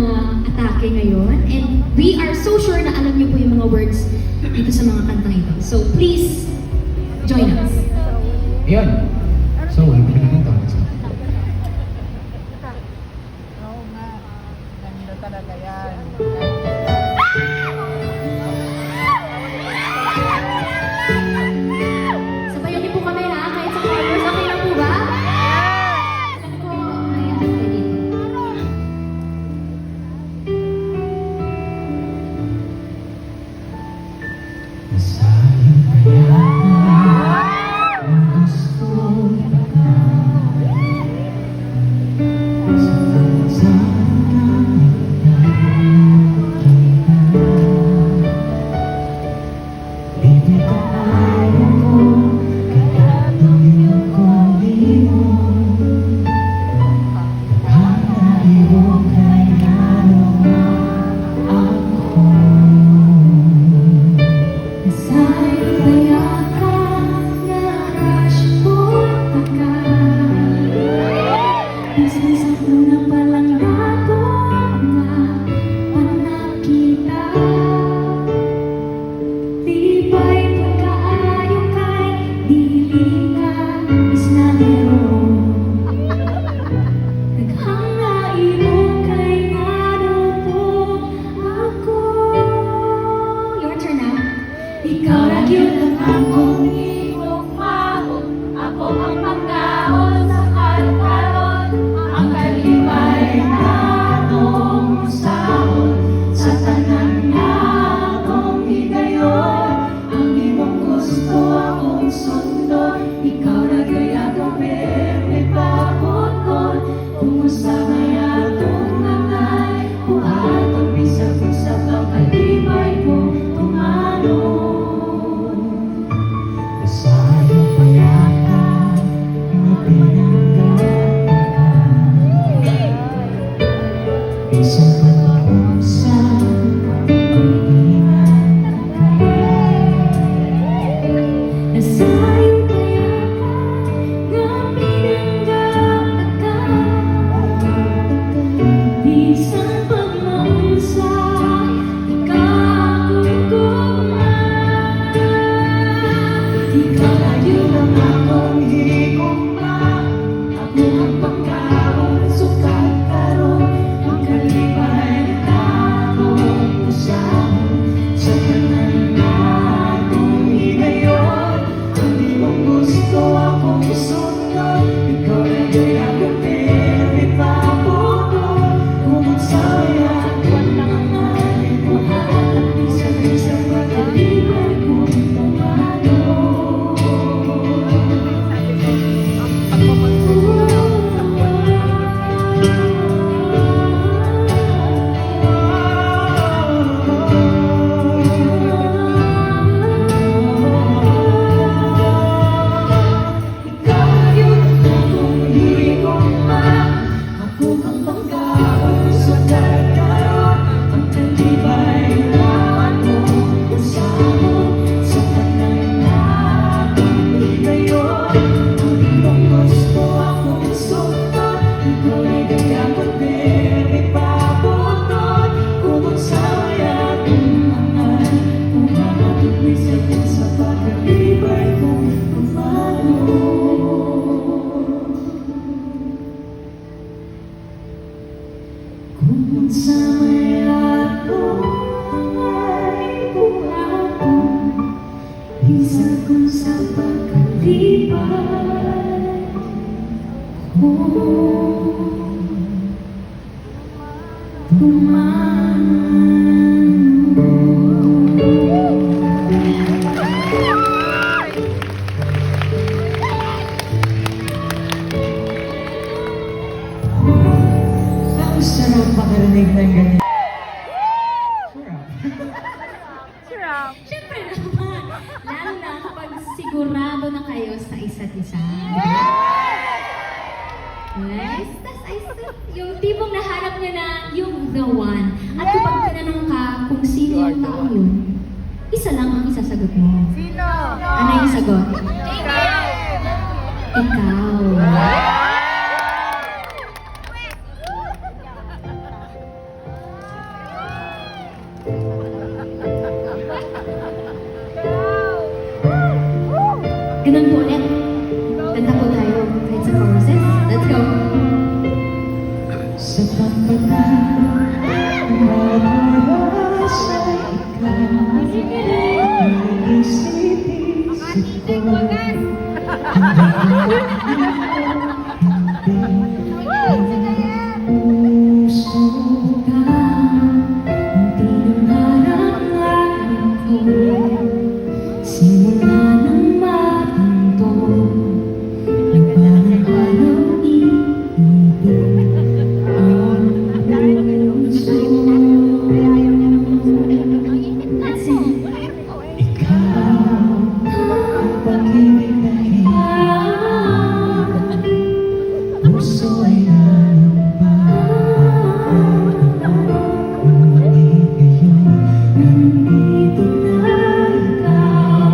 atake ngayon. And we are so sure na alam niyo po yung mga words dito sa mga kantang ito. So please, join us.
Ayun. So, ano pinagin ito?
Oo nga. Ganda talaga yan.
Sabayan niyo po kami ha, kahit sa chorus. Okay lang po ba? Alam ko, ayan, pwede.
Masayang kaya ang gusto ka. Sa bibigay mo kaya tuloy ko di mo. Hanayo kaya ako.
Sa'yo kaya ka narash po ka. Minsan sa una pa lang nato na panakita. Tibay pagkaayo kay dili ka isnadero. Naghangaibo kay ano po ako. Your turn now. Ikaw na yun ang akong higugmaon. Ako ang pagkaon sa kalkaron. Ang kalibay na atong sahon. Sa tanan na atong higayon. Ang imong gusto akong sundon. Ikaw na gaya gawin, may pabuton. Kumusta may atong nanay. Buhaton bisag sa pagkalibay mo tumanon.
Sa'yo kaya ka na pinagkakaroon. Isang panahon sa paghingan
Nasa'yo kaya ka na pinagkakaroon. Isang pagmaunsa, ikaw gugma. Ikaw na yun ang akong higugma. Ako ang pagkaon, sukat karon. Ang kalibay Kung sa maya ko ay buhaton, isa kong sa pagkalipay.
Ang sarap makarinig ng ganyan. Sarap.
Siyempre naman, lalo na kapag sigurado na kayo sa isa't isa. Yes, yung tipong nahanap niya na yung the one. At kapag tinanong ka kung sino yung tao yun, isa lang ang isasagot mo.
Sino?
Ano yung sagot? Ikaw. Ganun po ulit. Kanta po tayo kahit sa choruses. Let's go!
Sa pagkakataon, mawawala sa ikaw. Isip-isip ko. Puso ka, hindi naman ko. Simula ng matanto, parang walang ibig ang puso.
Let's sing.
Ikaw ang pag-ibig na hilang, puso ay nalambang. Ngunit ngayon, nandito na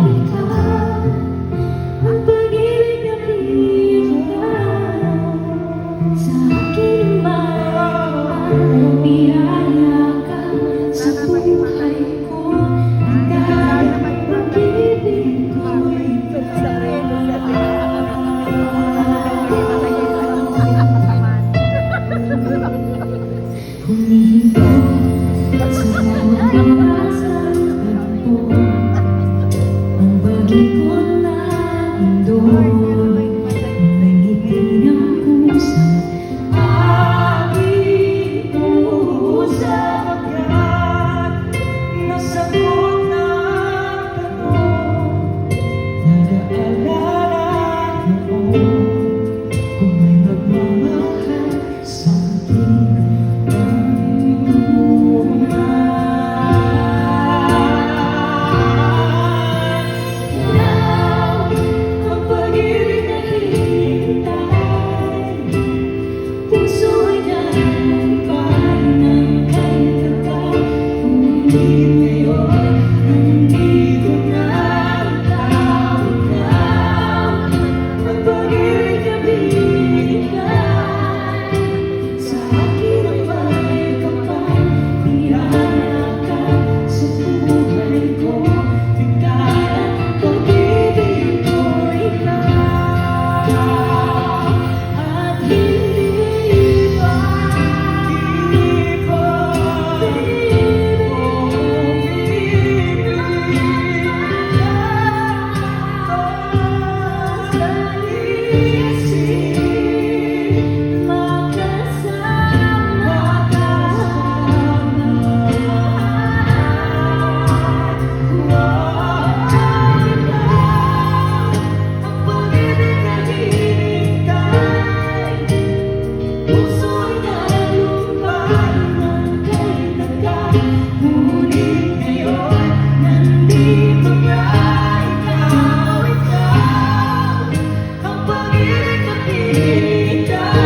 ikaw. Ang pag-ibig na hilang, sa akin naman, biyaya ka sa buhay ko. Dahil ang pag-ibig ko'y humihinto sa bawat kasasabi ko. Ang bagi ko na indoy, nangiti ng pusa, aking pusa. Nasagot na tanong, nag-aalala noon, kung may magmamahal sa akin ng tunay. Ang pag-ibig na hinihintay, puso'y nalambay ng kay-kakay. Ngunit ngayon, nandito na ikaw. Ang pag-ibig na binigay sa akin ang may kapal. Biyaya ka sa buhay ko. Bigay ang pag-ibig ko, ikaw. At hindi pa, ngunit ngayon, nandito na ikaw. Ang pag-ibig na hinihintay,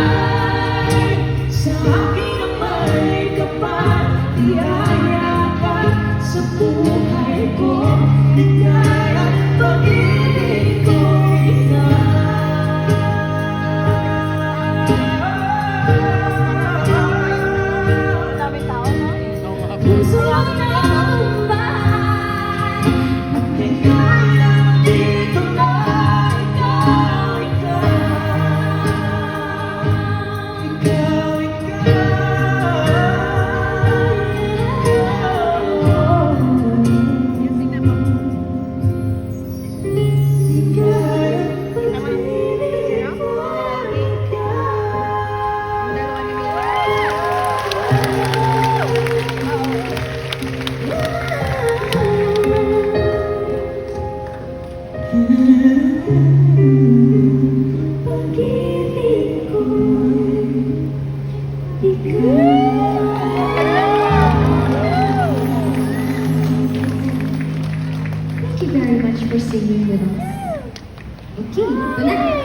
sa akin ang may kapal. Biyaya ka sa buhay ko. Bigay ang pag-ibig ko,
Daming tao, no?
puso ang nalambay.
At ikaw nandito na ikaw. Ikaw, ikaw.
Thank you very much for singing with us. Okay, ito na.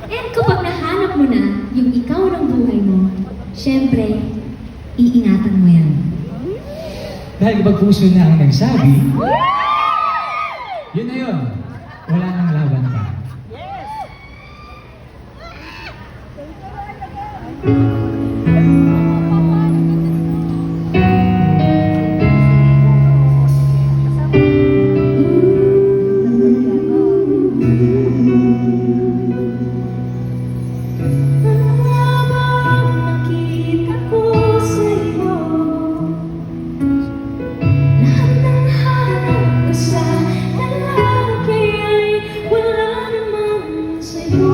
And kapag nahanap mo na yung ikaw ng buhay mo, syempre, iingatan mo yan.
Dahil kapag puso na ang nagsabi, yun na yun. Wala nang laban pa.
Nakita ko sa'yo, lahat ng hanap ko sa lalaki ay wala naman sa'yo.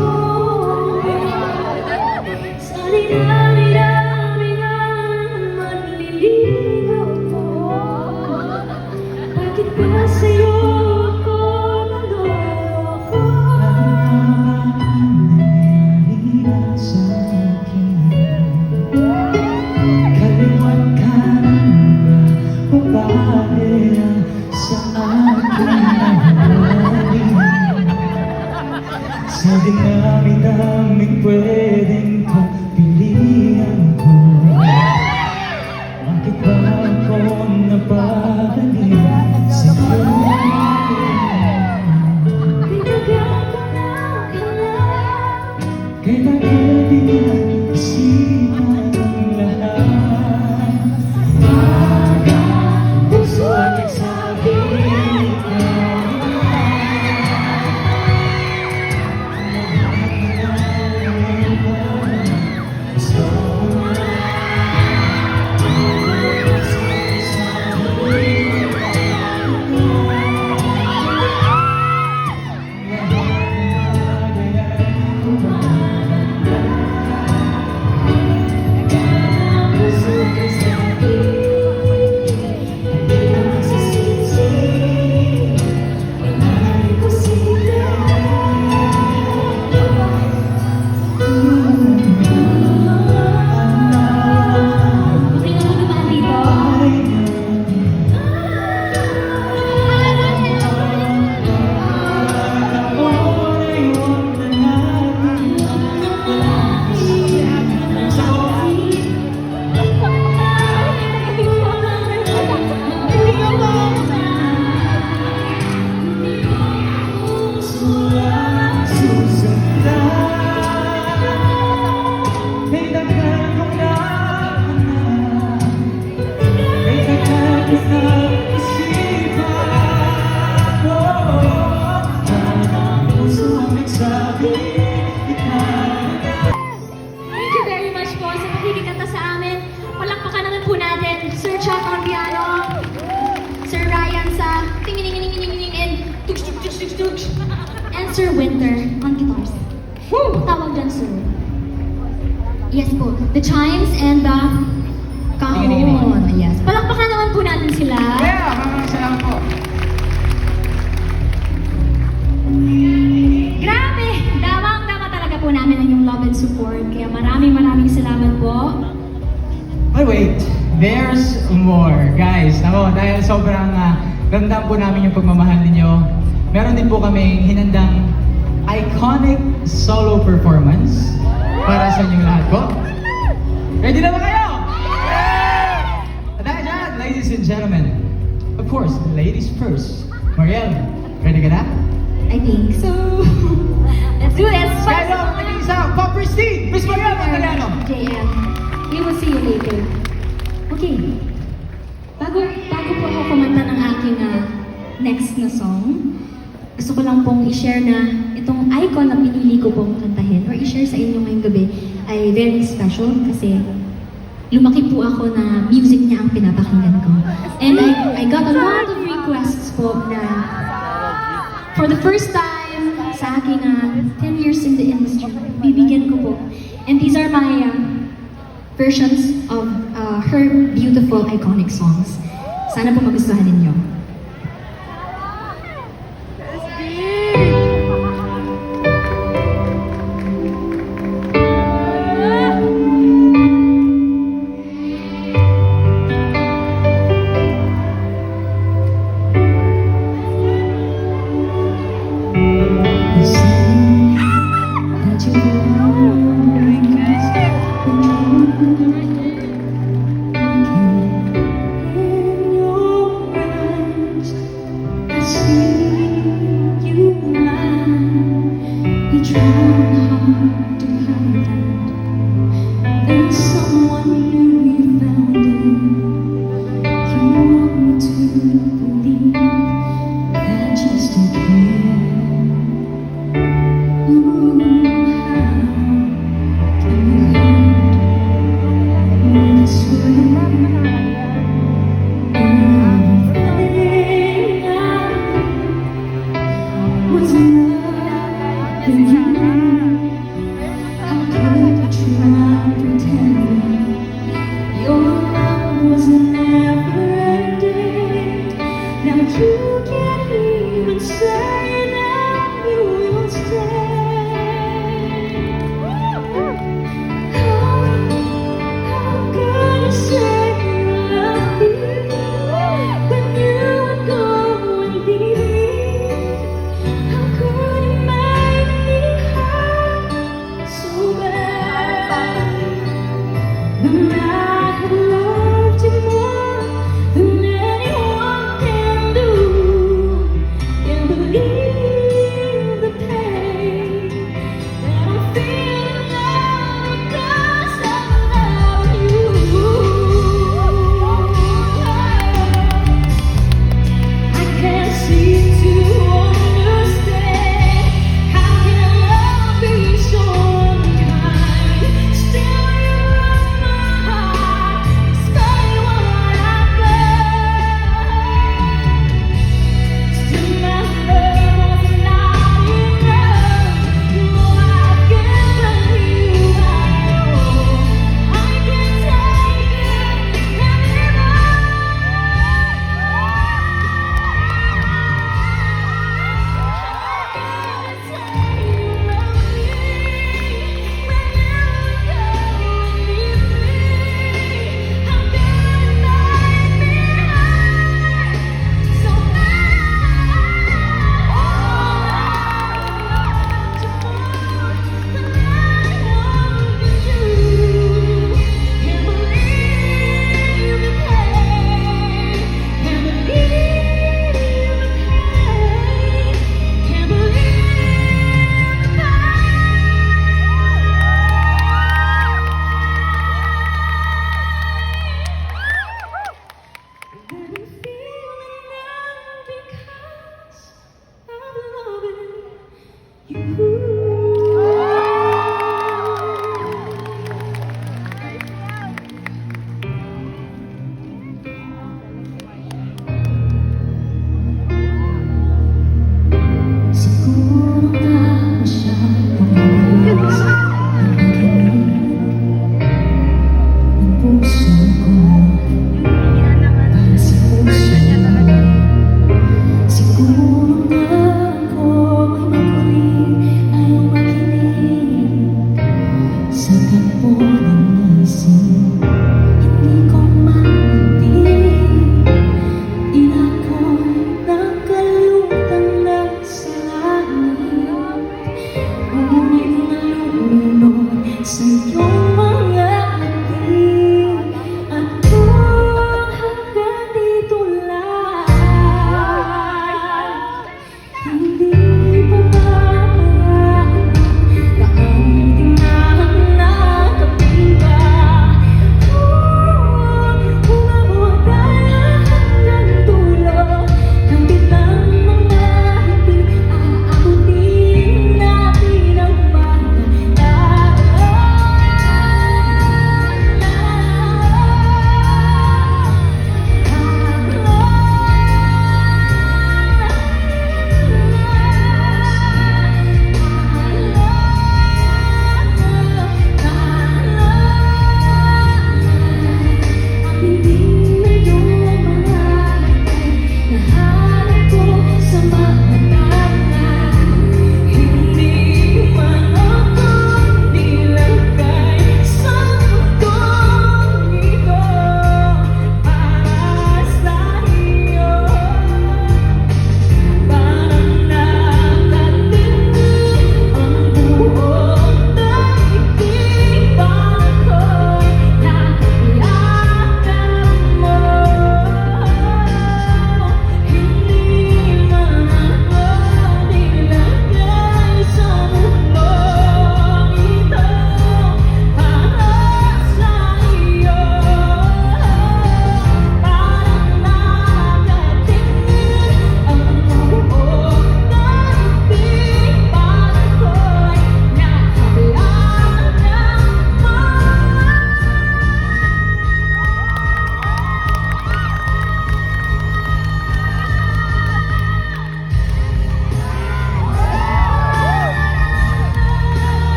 Sa dinami-dami na manliligaw ko, bakit ba sa'yo ako naloko?
Sa akin, kaliwat kanan na babae ang sa akin nahalin. Sa dinami-daming pwedeng pagpilian ko, bakit ba ako napahalin sa'yo?
Binigyan ko ng kalat.
Kaya bakit di ka isipan ang lahat? Puso at nagsabi ka. Gusto mo na.
Okay na mo naman dito? Thank you very much po sa pakikikanta sa amin. Palakpakan naman po natin Sir Chuck on piano, Sir Ryan sa ting-ning-ning-ning-ning and tuks-tuks-tuks-tuks, and Sir Winter on guitars. Tawag dyan, sir. Yes po, the chimes and the
Ting-ning-ning.
kahon. Yes. Palakpakan naman po natin sila.
Yeah, maraming salamat po.
Grabe! Damang-dama talaga po namin ang yung love and support. Kaya maraming salamat po.
But wait, there's more. Guys, ako, dahil sobrang ramdam po namin yung pagmamahal ninyo, meron din po kami hinandang iconic solo performance para sa inyong lahat po. Ready na ba kayo? At dahil dyan, ladies and gentlemen, of course, ladies first. Mariel, ready ka na?
I think so. Let's do this!
Guys, nag-iisa, Pop Christine, Miss Mariel Magdaleno.
JM, we will see you later. Okay. Bago po ako kumanta ng aking next na song, gusto ko lang pong i-share na itong icon na pinili ko pong kantahin or i-share sa inyo ngayong gabi ay very special kasi lumaki po ako na music niya ang pinapakinggan ko. And I got a lot of requests po na for the first time sa aking 10 years in the industry, bibigyan ko po. And these are my versions of her beautiful, iconic songs. Sana po magustuhan ninyo. Was loving you. How could you try pretending your love was never ending? Now you can't even say that you will stay. How could you say you love me when you would go and leave me? How could you make me hurt so bad? When I have loved you more than anyone can do, can't believe the pain that I'm feeling now because I love you. I can't seem to understand how can love be so unkind. Still you run my heart.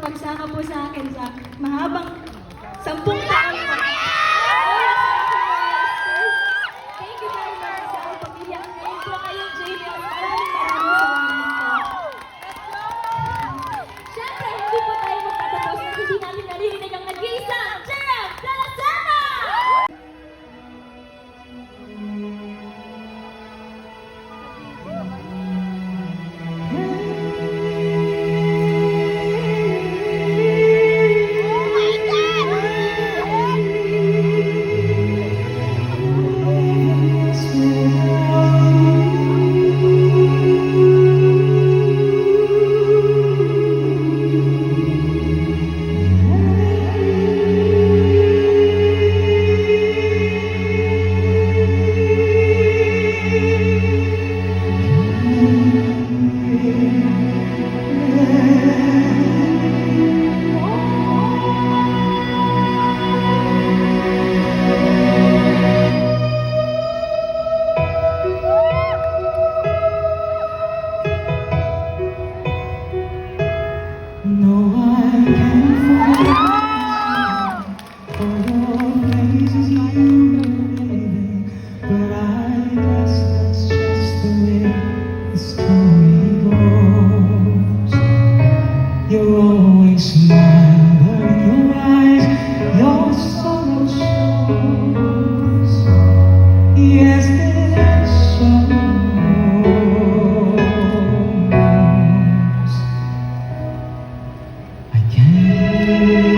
pagsama po sa akin sa mahabang 10 taon po. Thank you very much sa aking pamilya. Ngayon po kayo, JL. Maraming salamat po. Siyempre, hindi po tayo magtatapos na hindi namin naririnig ang nag-iisang JL de la Serna!
No, I can't find all the places you live, but I guess that's just the way the story goes. You're always smiling, but in your eyes, your sorrow shows. Yes, it shows. I can't give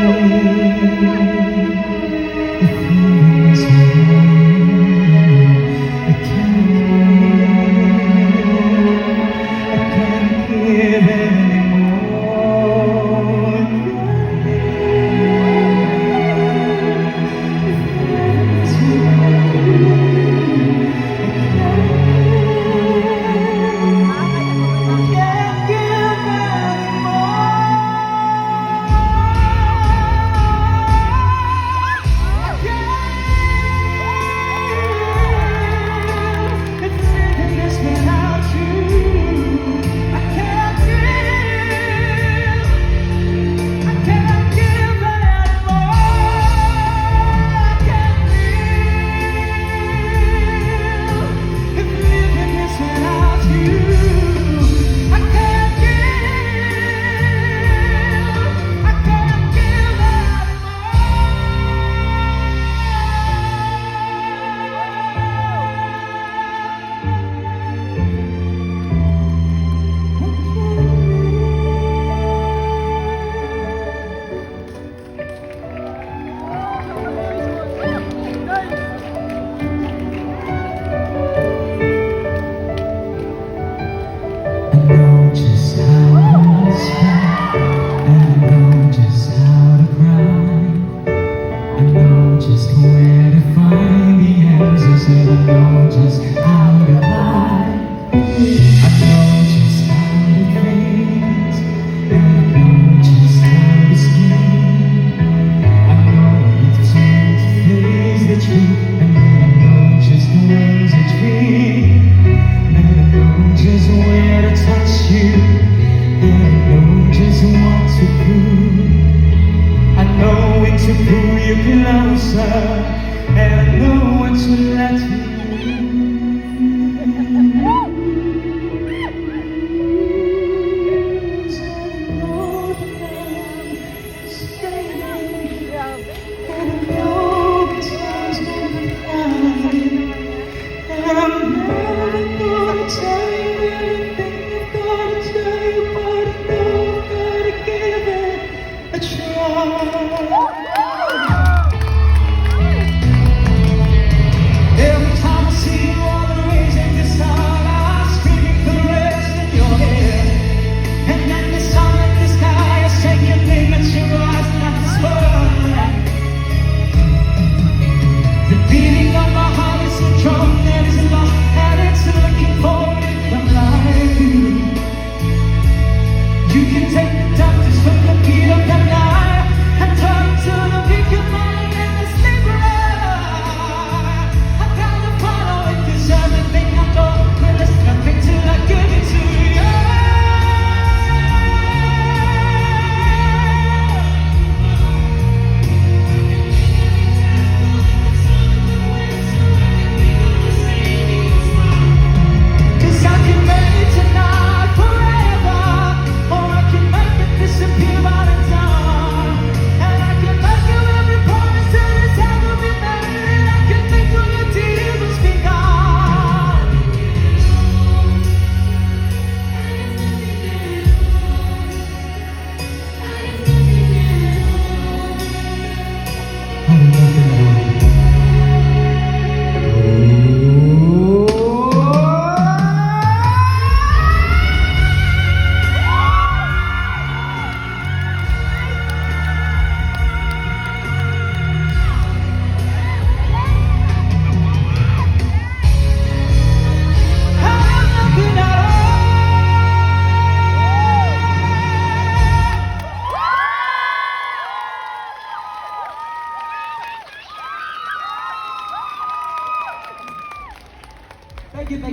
You can take the doctors from the beat of the night and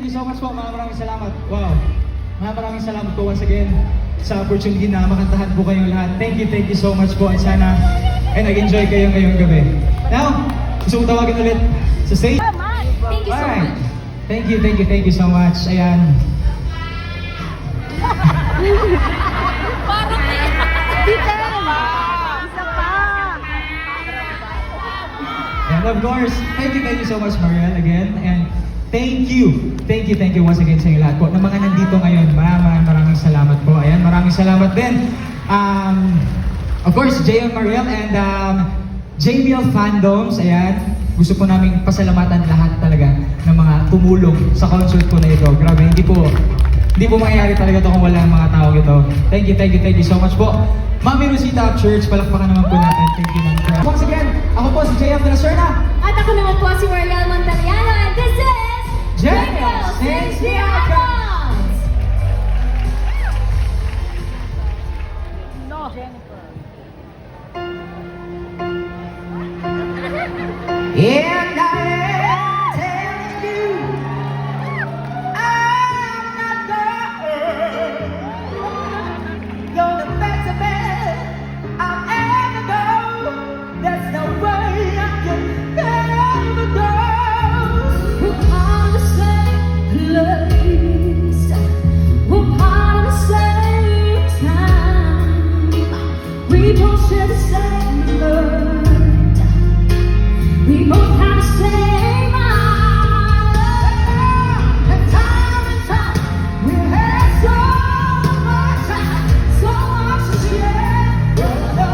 you so much po. Maraming salamat. Wow. Maraming salamat po once again sa opportunity na makantahan po kayong lahat. Thank you so much po. At sana ay nag-enjoy kayo ngayong gabi. Now, gusto kong tawagin ulit sa stage.
Thank you so
Alright.
much.
Thank you so much. Ayan.
Peter! Isa pa!
And of course, thank you so much, Mariel, again. And thank you once again sa inyo lahat po. Ng mga nandito ngayon, maraming salamat po. Ayan, maraming salamat din. Of course, JM Mariel and JBL Fandoms, ayan. Gusto po namin pasalamatan lahat talaga ng mga tumulong sa concert po na ito. Grabe, hindi po mangyayari talaga ito kung wala ang mga tao ito. Thank you so much po. Mami Rosita Church, palakpakan naman po natin. Thank you, Ma'am. Once again, ako po si JM de la Serna.
At ako naman po si Mariel Montaliano and this is
JBL Sings the
Icons!
No. Jennifer.
And I am telling you, I'm not there. You're the best man I'll ever know. There's no way I can ever go.
We're part of the same place. We're part of the same time. We both share the same blood. We both have the same heart. And time, we had so much to share. No,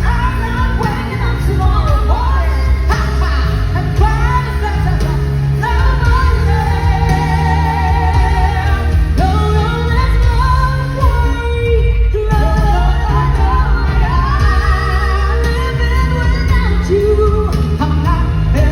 I'm not waking up tomorrow morning and finding that nobody there. No, there's no way. No, I'm living without you.
I'm not there.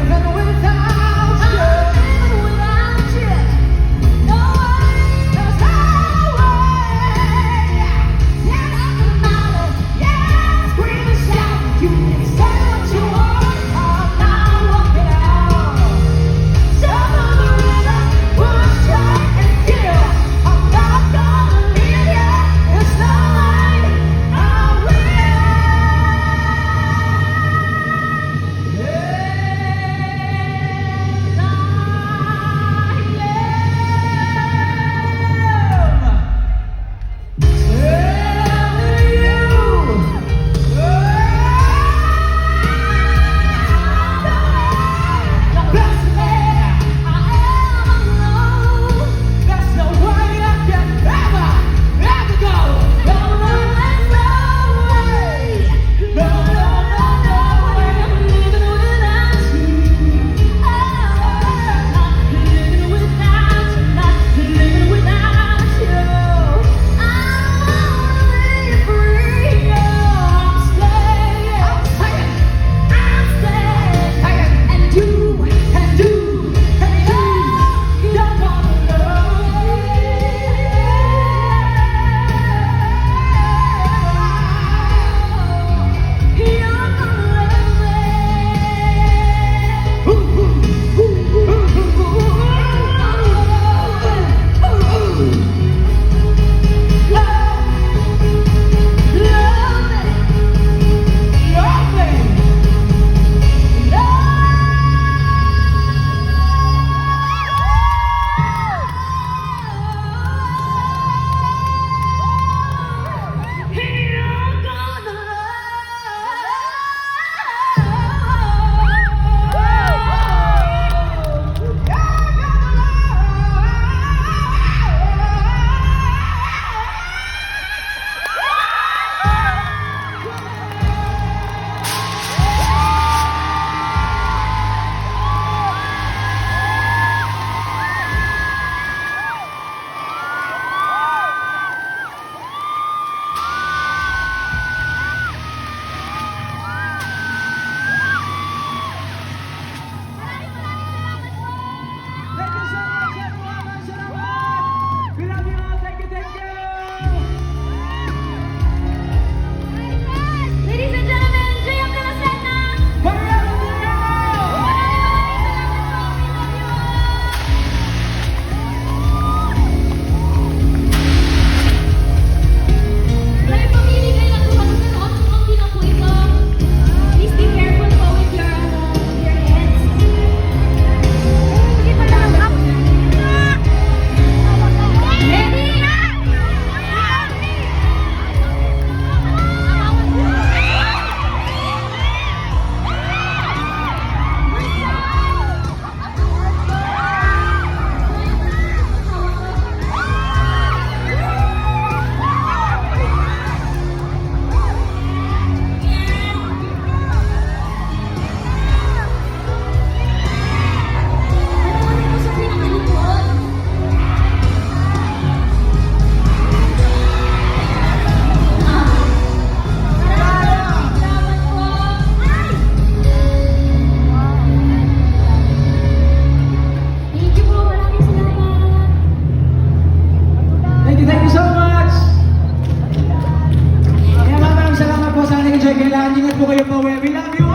kailangan ingat po kayo pa uwi. We love you!